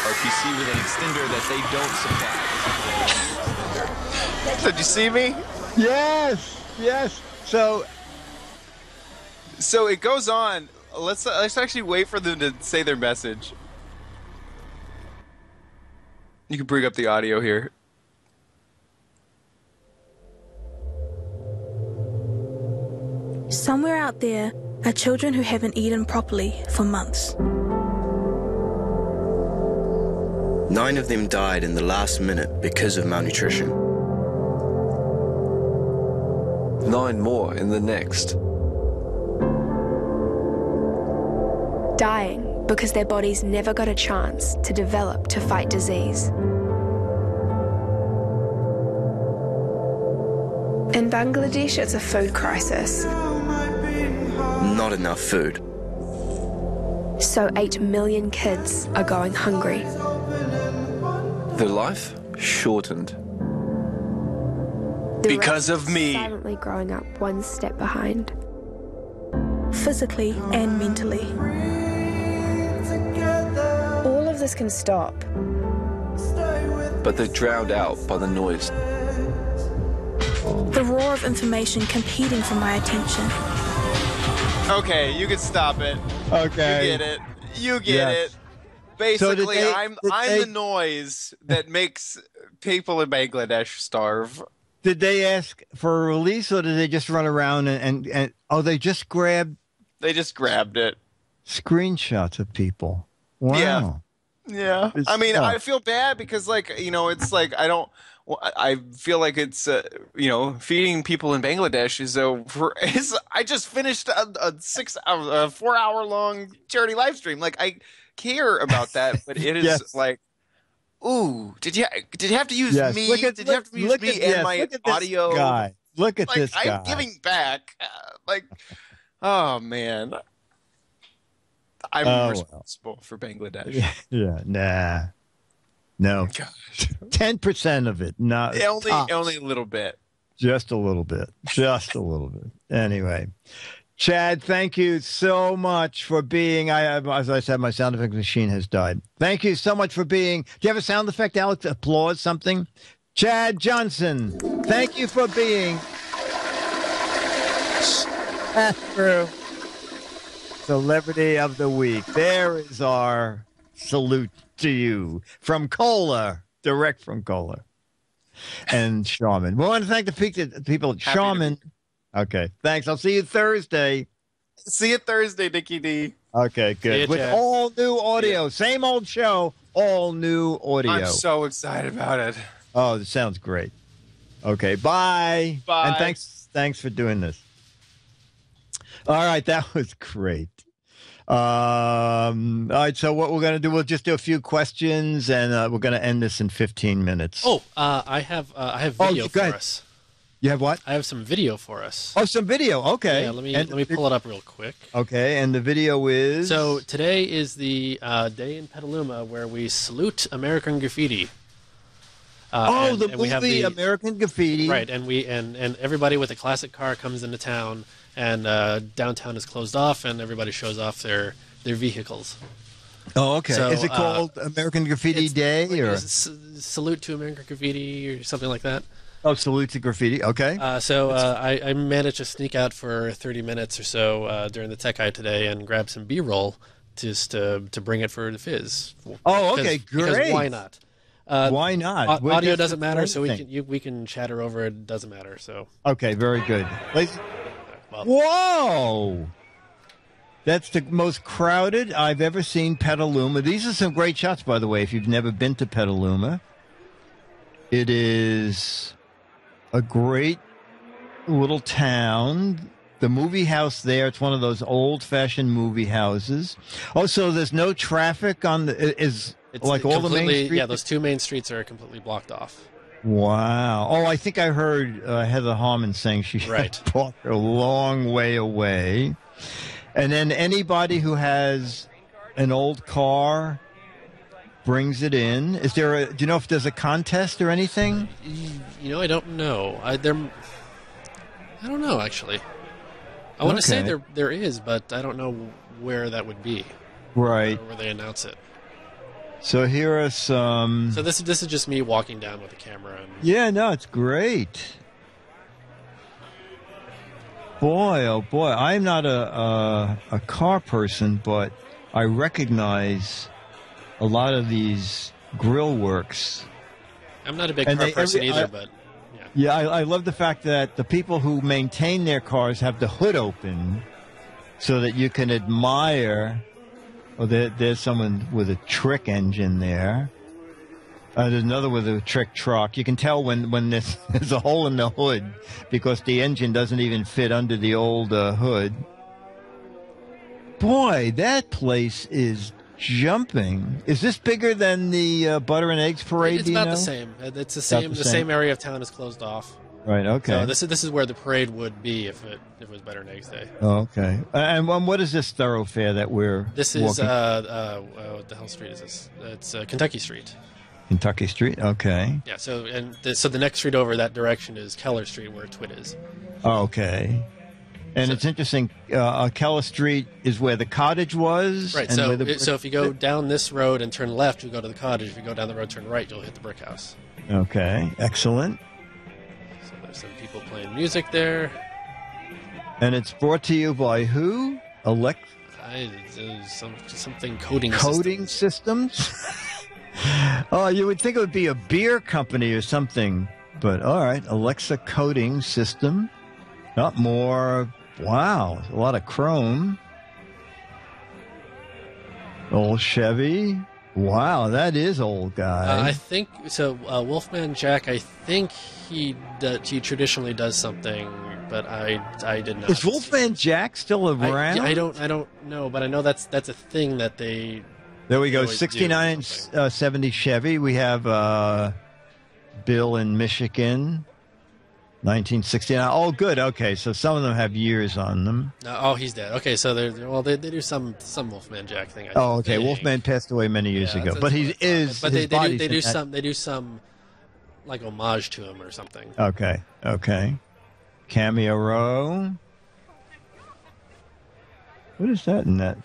[SPEAKER 5] RPC with an extender that they don't supply.
[SPEAKER 4] Did you see me?
[SPEAKER 2] Yes.
[SPEAKER 4] So it goes on. Let's actually wait for them to say their message. You can bring up the audio here.
[SPEAKER 6] Somewhere out there are children who haven't eaten properly for months.
[SPEAKER 7] 9 of them died in the last minute because of malnutrition.
[SPEAKER 5] 9 more in the next.
[SPEAKER 8] Dying because their bodies never got a chance to develop to fight disease. In Bangladesh, it's a food crisis.
[SPEAKER 7] Not enough food.
[SPEAKER 8] So 8 million kids are going hungry.
[SPEAKER 5] Their life shortened.
[SPEAKER 4] Because of me.
[SPEAKER 8] Silently growing up one step behind.
[SPEAKER 6] Physically and mentally.
[SPEAKER 8] All of this can stop.
[SPEAKER 5] But they're drowned out by the noise.
[SPEAKER 6] The roar of information competing for my attention.
[SPEAKER 4] Okay, you can stop it.
[SPEAKER 2] Okay.
[SPEAKER 4] You get it. Basically,
[SPEAKER 2] So
[SPEAKER 4] I'm the noise that makes people in Bangladesh starve.
[SPEAKER 2] Did they ask for a release, or did they just run around and they just grabbed
[SPEAKER 4] They just grabbed it.
[SPEAKER 2] screenshots of people? Wow.
[SPEAKER 4] Yeah. I mean, I feel bad because, it's like I feel like it's, feeding people in Bangladesh I just finished a 4-hour long charity live stream. Like, I care about that, but it is
[SPEAKER 2] Yes.
[SPEAKER 4] like, ooh, did you have to use me? Did you have to use me and my audio?
[SPEAKER 2] Guy. Look at this guy.
[SPEAKER 4] I'm giving back. Oh man, I'm responsible for Bangladesh.
[SPEAKER 2] Yeah, no,
[SPEAKER 4] Gosh.
[SPEAKER 2] 10% of it, not
[SPEAKER 4] only a little bit.
[SPEAKER 2] Just a little bit. Anyway, Chad, thank you so much for being. As I said, my sound effect machine has died. Thank you so much for being. Do you have a sound effect, Alex? Applause, something? Chad Johnson, thank you for being. True. Celebrity of the Week. There is our salute to you from Kohler, direct from Kohler. and Shaman. We want to thank the people at
[SPEAKER 4] Happy to
[SPEAKER 2] Shaman. Okay, thanks. I'll see you Thursday.
[SPEAKER 4] See you Thursday, Dickie D.
[SPEAKER 2] Okay, good. With all new audio. Same old show, all new audio.
[SPEAKER 4] I'm so excited about it.
[SPEAKER 2] Oh, this sounds great. Okay, bye.
[SPEAKER 4] Bye.
[SPEAKER 2] And thanks for doing this. All right, that was great. All right, so what we're going to do, we'll just do a few questions, and we're going to end this in 15 minutes.
[SPEAKER 3] Oh, I have video for us.
[SPEAKER 2] You have what?
[SPEAKER 3] I have some video for us.
[SPEAKER 2] Oh, some video. Okay.
[SPEAKER 3] Yeah, let me pull it up real quick.
[SPEAKER 2] Okay, and the video is?
[SPEAKER 3] So today is the day in Petaluma where we salute American graffiti.
[SPEAKER 2] The movie American Graffiti.
[SPEAKER 3] Right, and everybody with a classic car comes into town, and downtown is closed off, and everybody shows off their vehicles.
[SPEAKER 2] Oh, okay.
[SPEAKER 3] So,
[SPEAKER 2] is it called American Graffiti Day, or
[SPEAKER 3] Salute to American Graffiti, or something like that?
[SPEAKER 2] Oh, Salute to Graffiti. Okay.
[SPEAKER 3] I managed to sneak out for 30 minutes or so during the Tech Eye today and grab some B-roll just to bring it for the Fizz.
[SPEAKER 2] Oh, okay, great.
[SPEAKER 3] Because why not?
[SPEAKER 2] Why not?
[SPEAKER 3] Audio doesn't matter, so we can chatter over it. It doesn't matter. So
[SPEAKER 2] okay, very good. Whoa! That's the most crowded I've ever seen Petaluma. These are some great shots, by the way. If you've never been to Petaluma, it is a great little town. The movie house there, it's one of those old-fashioned movie houses. Oh, so there's no traffic on the It's like all the main streets?
[SPEAKER 3] Yeah, those two main streets are completely blocked off.
[SPEAKER 2] Wow. Oh, I think I heard Heather Harmon saying she parked a long way away. And then anybody who has an old car brings it in. Is there do you know if there's a contest or anything?
[SPEAKER 3] You know, I don't know. I don't know, actually. I want to say there is, but I don't know where that would be.
[SPEAKER 2] Right.
[SPEAKER 3] Or where they announce it.
[SPEAKER 2] So here are some...
[SPEAKER 3] So this is just me walking down with a camera.
[SPEAKER 2] Yeah, no, it's great. Boy, oh boy, I'm not a car person, but I recognize a lot of these grill works.
[SPEAKER 3] I'm not a big car person either, but...
[SPEAKER 2] Yeah, I love the fact that the people who maintain their cars have the hood open so that you can admire... Oh, there's someone with a trick engine there. There's another with a trick truck. You can tell when there's a hole in the hood because the engine doesn't even fit under the old hood. Boy, that place is jumping. Is this bigger than the Butter and Eggs Parade?
[SPEAKER 3] It's about the same. It's the same. The same area of town is closed off.
[SPEAKER 2] Right. Okay.
[SPEAKER 3] So this is where the parade would be if it was Butter and Eggs Day.
[SPEAKER 2] Oh, okay. And what is this thoroughfare that we're?
[SPEAKER 3] This is what the hell street is this? It's Kentucky Street.
[SPEAKER 2] Kentucky Street. Okay.
[SPEAKER 3] Yeah. So the next street over that direction is Keller Street, where Twit is.
[SPEAKER 2] Oh, okay. And it's interesting. Keller Street is where the cottage was.
[SPEAKER 3] Right.
[SPEAKER 2] And
[SPEAKER 3] so if you go down this road and turn left, you'll go to the cottage. If you go down the road, turn right, you'll hit the brick house.
[SPEAKER 2] Okay. Excellent.
[SPEAKER 3] So there's some people playing music there.
[SPEAKER 2] And it's brought to you by who?
[SPEAKER 3] Something coding
[SPEAKER 2] systems. Oh, you would think it would be a beer company or something, but all right, Alexa coding system. Not more. Wow, a lot of chrome. Old Chevy. Wow, that is old guy.
[SPEAKER 3] I think so. Wolfman Jack. I think he traditionally does something, but I did not.
[SPEAKER 2] Is Wolfman Jack still around?
[SPEAKER 3] I don't know, but I know that's a thing that they.
[SPEAKER 2] There we go. 69 70 Chevy. We have Bill in Michigan. 1969. Oh, good. Okay, so some of them have years on them.
[SPEAKER 3] Oh, he's dead. Okay, so they do some Wolfman Jack thing.
[SPEAKER 2] Oh, okay. Wolfman passed away many years ago, but he is.
[SPEAKER 3] But they do some like homage to him or something.
[SPEAKER 2] Okay. Cameo Row. What is that in that?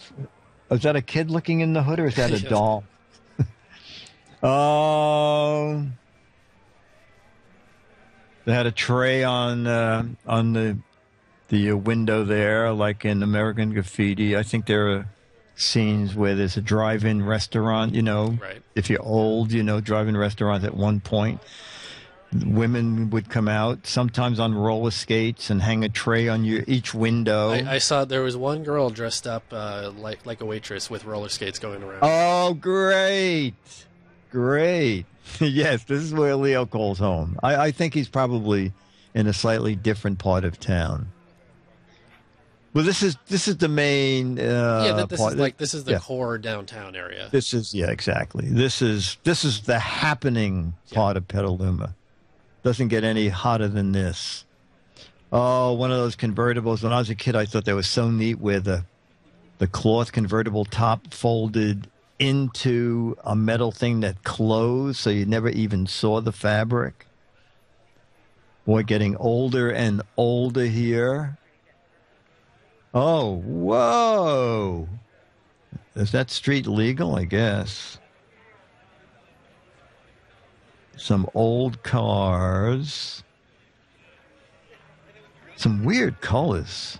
[SPEAKER 2] Is that a kid looking in the hood, or is that a doll? Oh. They had a tray on the window there, like in American Graffiti. I think there are scenes where there's a drive-in restaurant. You know,
[SPEAKER 3] right.
[SPEAKER 2] If you're old, drive-in restaurants at one point. Women would come out, sometimes on roller skates, and hang a tray on each window.
[SPEAKER 3] I saw there was one girl dressed up like a waitress with roller skates going around.
[SPEAKER 2] Oh, great. Great. Yes, this is where Leo calls home. I think he's probably in a slightly different part of town. Well, this is the main
[SPEAKER 3] this is the core downtown area.
[SPEAKER 2] This is exactly. This is the happening part of Petaluma. Doesn't get any hotter than this. Oh, one of those convertibles. When I was a kid, I thought they were so neat, where the cloth convertible top folded into a metal thing that closed, so you never even saw the fabric. Boy, getting older and older here. Oh, whoa. Is that street legal? I guess. Some old cars. Some weird colors.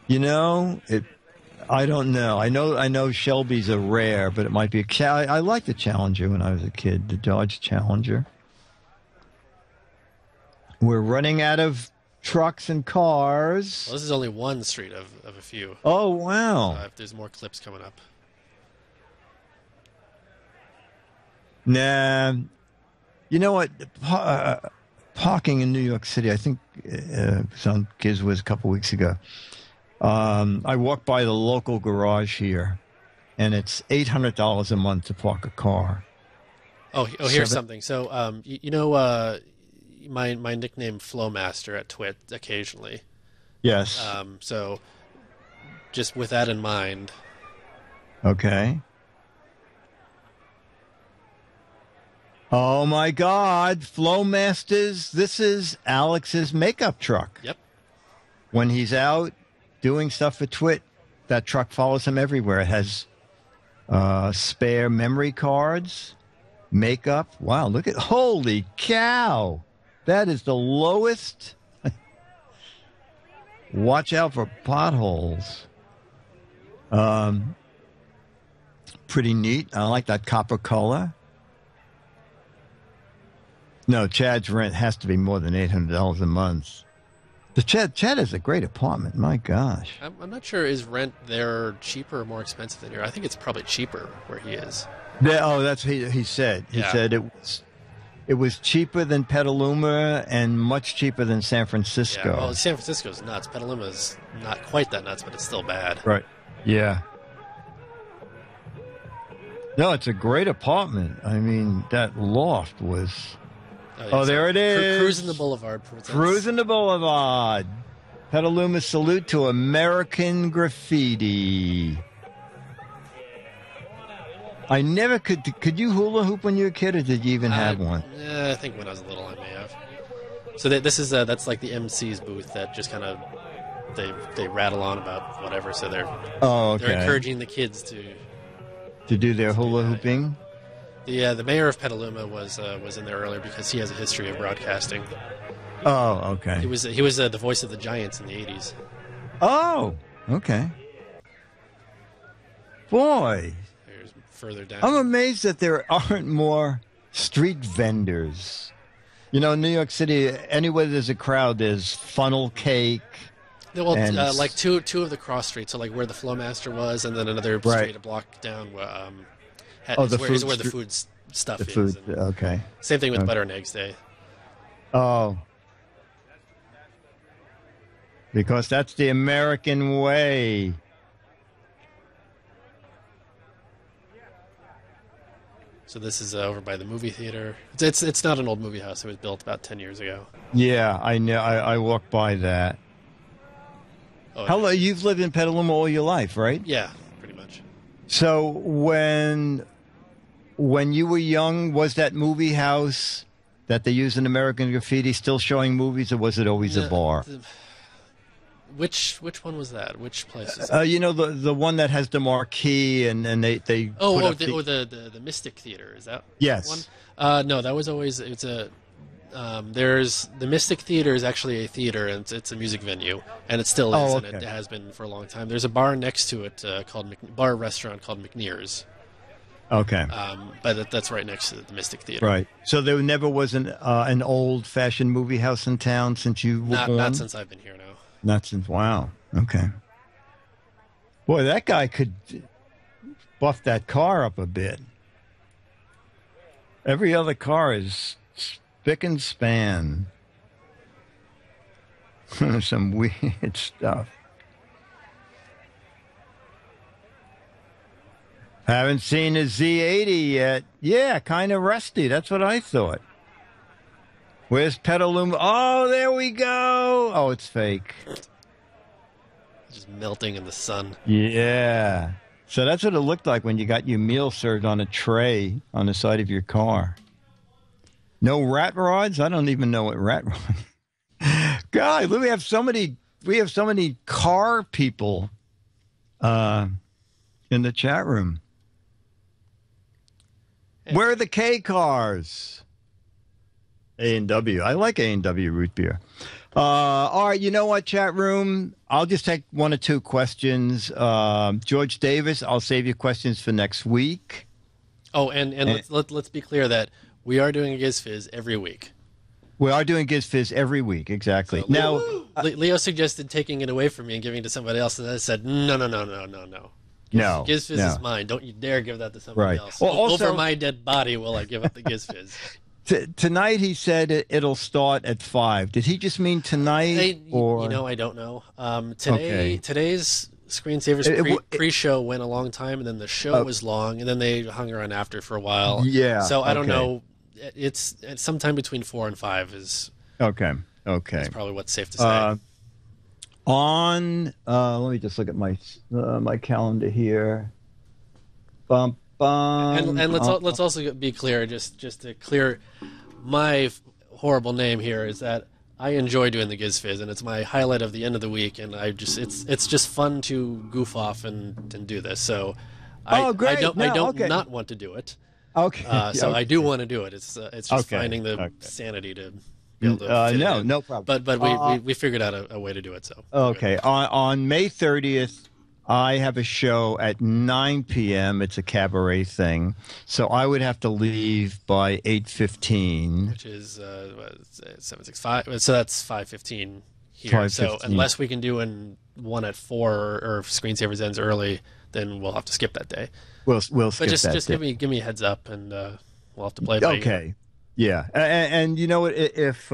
[SPEAKER 2] You know, I don't know. I know Shelby's a rare, but it might be I liked the Challenger when I was a kid, the Dodge Challenger. We're running out of trucks and cars.
[SPEAKER 3] Well, this is only one street of a few.
[SPEAKER 2] Oh, wow.
[SPEAKER 3] So there's more clips coming up.
[SPEAKER 2] Nah. You know what? Parking in New York City, I think it was on GizFiz a couple weeks ago. I walked by the local garage here, and it's $800 a month to park a car.
[SPEAKER 3] Oh, here's something. So, you know, my nickname Flowmaster at Twit occasionally.
[SPEAKER 2] Yes.
[SPEAKER 3] So, just with that in mind.
[SPEAKER 2] Okay. Oh my God, Flowmasters! This is Alex's makeup truck.
[SPEAKER 3] Yep.
[SPEAKER 2] When he's out doing stuff for Twit, that truck follows him everywhere. It has spare memory cards, makeup. Wow, look at, holy cow! That is the lowest. Watch out for potholes. Pretty neat. I like that copper color. No, Chad's rent has to be more than $800 a month. Chad has a great apartment. My gosh.
[SPEAKER 3] I'm not sure, is rent there cheaper or more expensive than here? I think it's probably cheaper where he is.
[SPEAKER 2] That's what he said. He said it was cheaper than Petaluma and much cheaper than San Francisco.
[SPEAKER 3] Yeah, well, San Francisco's nuts. Petaluma's not quite that nuts, but it's still bad.
[SPEAKER 2] Right. Yeah. No, it's a great apartment. I mean, that loft was... Oh, there it is.
[SPEAKER 3] Cruising the Boulevard.
[SPEAKER 2] Cruising the Boulevard. Petaluma salute to American graffiti. I never could you hula hoop when you were a kid, or did you even have one?
[SPEAKER 3] Yeah, I think when I was little I may have. So this is that's like the MC's booth that just kind of they rattle on about whatever. So they're encouraging the kids to
[SPEAKER 2] do their hula hooping.
[SPEAKER 3] The mayor of Petaluma was in there earlier because he has a history of broadcasting.
[SPEAKER 2] Oh, okay.
[SPEAKER 3] He was the voice of the Giants in the 80s.
[SPEAKER 2] Oh, okay. Boy,
[SPEAKER 3] there's further down.
[SPEAKER 2] I'm amazed that there aren't more street vendors. You know, in New York City, anywhere there's a crowd, there's funnel cake.
[SPEAKER 3] Well, like two of the cross streets, so like where the Flowmaster was, and then another street a block down. Is where the food stuff is.
[SPEAKER 2] Food, okay.
[SPEAKER 3] Same thing with Butter and Eggs Day.
[SPEAKER 2] Oh. Because that's the American way.
[SPEAKER 3] So this is over by the movie theater. It's not an old movie house. It was built about 10 years ago.
[SPEAKER 2] Yeah, I know. I walked by that. Oh, how long you've lived in Petaluma all your life, right?
[SPEAKER 3] Yeah, pretty much.
[SPEAKER 2] So when you were young, was that movie house that they used in American Graffiti still showing movies, or was it always a bar?
[SPEAKER 3] Which one was that? Which place is that?
[SPEAKER 2] You know, the one that has the marquee and they the
[SPEAKER 3] Mystic Theater, is that
[SPEAKER 2] yes
[SPEAKER 3] one? No, that was always There's the Mystic Theater is actually a theater, and it's a music venue, and it still is, and it has been for a long time. There's a bar next to it bar restaurant called McNear's.
[SPEAKER 2] Okay.
[SPEAKER 3] But that's right next to the Mystic Theater.
[SPEAKER 2] Right. So there never was an old-fashioned movie house in town since you were born?
[SPEAKER 3] Not since I've been here, no.
[SPEAKER 2] Not since, wow. Okay. Boy, that guy could buff that car up a bit. Every other car is spick and span. Some weird stuff. Haven't seen a Z80 yet. Yeah, kind of rusty. That's what I thought. Where's Petaluma? Oh, there we go. Oh, it's fake.
[SPEAKER 3] Just melting in the sun.
[SPEAKER 2] Yeah. So that's what it looked like when you got your meal served on a tray on the side of your car. No rat rods? I don't even know what rat rods. God, we have so many car people in the chat room. Where are the K cars? A&W. I like A&W root beer. All right, you know what, chat room? I'll just take one or two questions. George Davis, I'll save you questions for next week.
[SPEAKER 3] Oh, and let's be clear that we are doing a GizFiz every week.
[SPEAKER 2] We are doing GizFiz every week, exactly.
[SPEAKER 3] So,
[SPEAKER 2] now,
[SPEAKER 3] Leo suggested taking it away from me and giving it to somebody else, and I said, no.
[SPEAKER 2] No.
[SPEAKER 3] GizFiz is mine. Don't you dare give that to somebody else.
[SPEAKER 2] Well, also,
[SPEAKER 3] over my dead body will I give up the GizFiz.
[SPEAKER 2] Tonight he said it'll start at 5. Did he just mean tonight? Or
[SPEAKER 3] I don't know. Today's Screensavers pre-show went a long time, and then the show was long, and then they hung around after for a while.
[SPEAKER 2] Yeah.
[SPEAKER 3] So I don't know. It's sometime between 4 and 5 is
[SPEAKER 2] okay.
[SPEAKER 3] That's probably what's safe to say.
[SPEAKER 2] Let me just look at my calendar here. Bum.
[SPEAKER 3] And let's also be clear, just to clear my horrible name here, is that I enjoy doing the GizFiz, and it's my highlight of the end of the week, and it's just fun to goof off and do this. So I don't not want to do it.
[SPEAKER 2] Okay.
[SPEAKER 3] I do want to do it. It's just finding the sanity to be able to fit it in.
[SPEAKER 2] No problem.
[SPEAKER 3] But we figured out a way to do it. So
[SPEAKER 2] okay. On May 30th. I have a show at 9 p.m. It's a cabaret thing, so I would have to leave by 8:15,
[SPEAKER 3] which is 7:65. So that's 5:15 here.
[SPEAKER 2] 5:15.
[SPEAKER 3] So unless we can do one at 4 or Screensavers ends early, then we'll have to skip that day.
[SPEAKER 2] We'll skip that.
[SPEAKER 3] But just give me a heads up, and we'll have to play.
[SPEAKER 2] Okay. Yeah, and you know what? If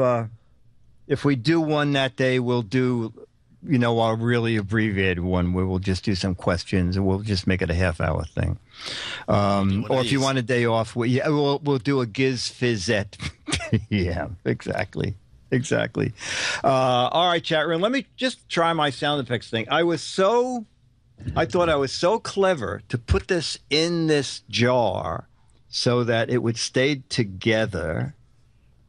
[SPEAKER 2] we do one that day, we'll do. A really abbreviated one where we'll just do some questions and we'll just make it a half-hour thing. Or if you want a day off, we'll do a GizFizette. Yeah, exactly. All right, chat room. Let me just try my sound effects thing. I thought I was so clever to put this in this jar so that it would stay together.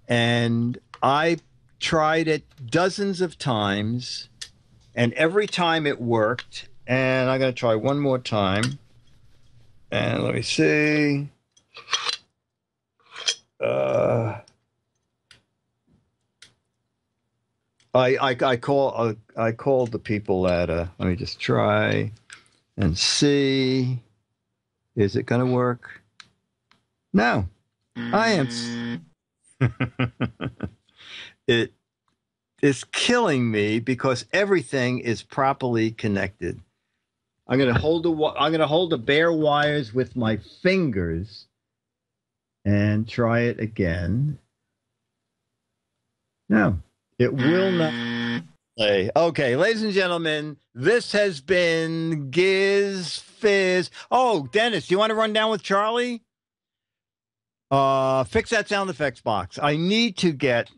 [SPEAKER 2] And I tried it dozens of times. And every time it worked, and I'm going to try one more time. And let me see. I called the people at let me just try and see. Is it going to work? No, I am. It is killing me because everything is properly connected. I'm going to hold the bare wires with my fingers and try it again. No, it will not play. Okay, ladies and gentlemen, this has been Giz Fiz. Oh, Dennis, do you want to run down with Charlie? Fix that sound effects box. I need to get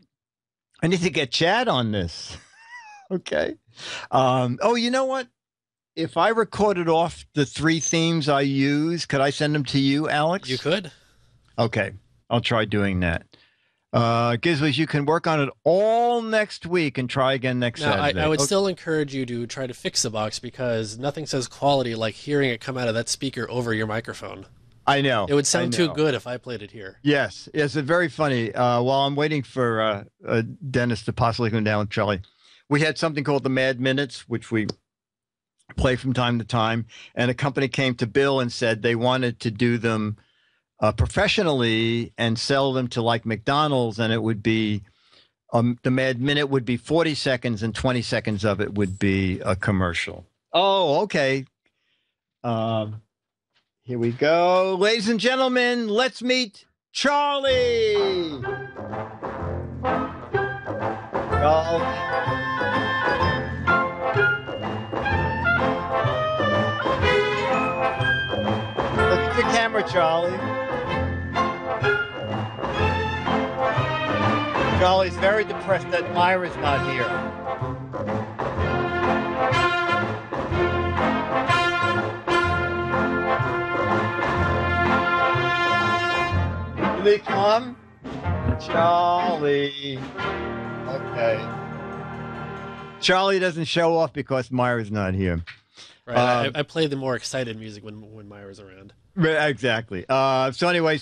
[SPEAKER 2] Chad on this. Okay. You know what? If I recorded off the 3 themes I use, could I send them to you, Alex?
[SPEAKER 3] You could.
[SPEAKER 2] Okay. I'll try doing that. GizFiz, you can work on it all next week and try again next Saturday.
[SPEAKER 3] I would still encourage you to try to fix the box because nothing says quality like hearing it come out of that speaker over your microphone.
[SPEAKER 2] I know.
[SPEAKER 3] It would sound too good if I played it here.
[SPEAKER 2] Yes. It's very funny. While I'm waiting for Dennis to possibly come down with Charlie, we had something called the Mad Minutes, which we play from time to time. And a company came to Bill and said they wanted to do them professionally and sell them to like McDonald's. And it would be the Mad Minute would be 40 seconds and 20 seconds of it would be a commercial. Oh, okay. Here we go. Ladies and gentlemen, let's meet Charlie. Look at the camera, Charlie. Charlie's very depressed that Myra's not here. Did they come? Charlie. Okay. Charlie doesn't show off because Myra's not here.
[SPEAKER 3] Right. I play the more excited music when Myra's around.
[SPEAKER 2] Exactly. So anyway,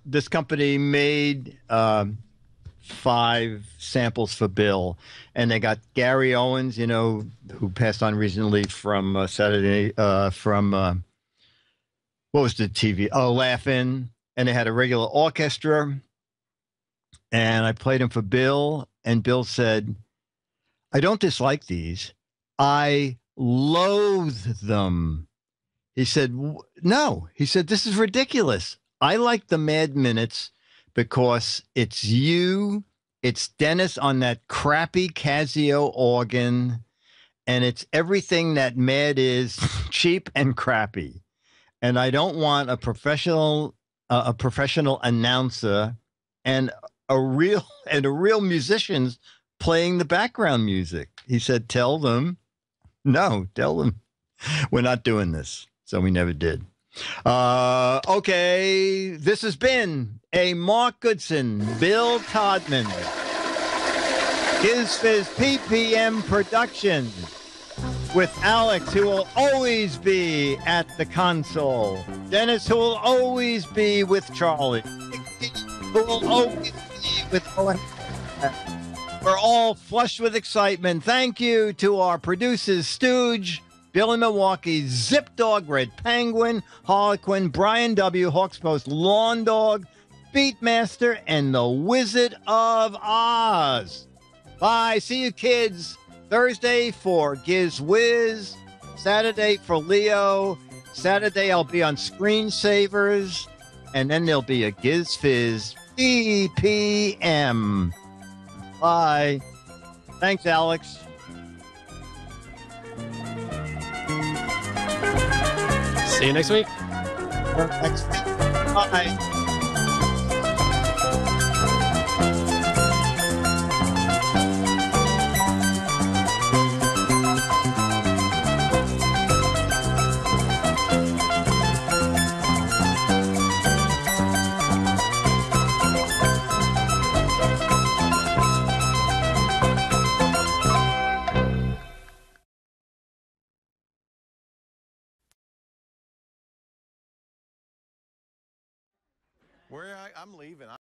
[SPEAKER 2] this company made 5 samples for Bill, and they got Gary Owens, who passed on recently from Saturday, from what was the TV? Oh, Laugh-In. And they had a regular orchestra, and I played them for Bill, and Bill said, I don't dislike these. I loathe them. He said, no. He said, this is ridiculous. I like the Mad Minutes because it's you, it's Dennis on that crappy Casio organ, and it's everything that Mad is, cheap and crappy. And I don't want a professional announcer and a real musicians playing the background music. He said, tell them we're not doing this. So we never did. Okay, this has been a Mark Goodson, Bill Todman, Giz Fiz PPM production with Alex, who will always be at the console, Dennis, who will always be with Charlie, who will always be with Owen. We're all flushed with excitement. Thank you to our producers, Stooge, Bill in Milwaukee, Zip Dog, Red Penguin, Harlequin, Brian W., Hawks Post, Lawn Dog, Beatmaster, and the Wizard of Oz. Bye. See you, kids. Thursday for Giz Wiz. Saturday for Leo. Saturday I'll be on Screensavers. And then there'll be a Giz Fiz PPM. Bye. Thanks, Alex.
[SPEAKER 3] See you next week.
[SPEAKER 2] Bye.
[SPEAKER 9] I'm leaving.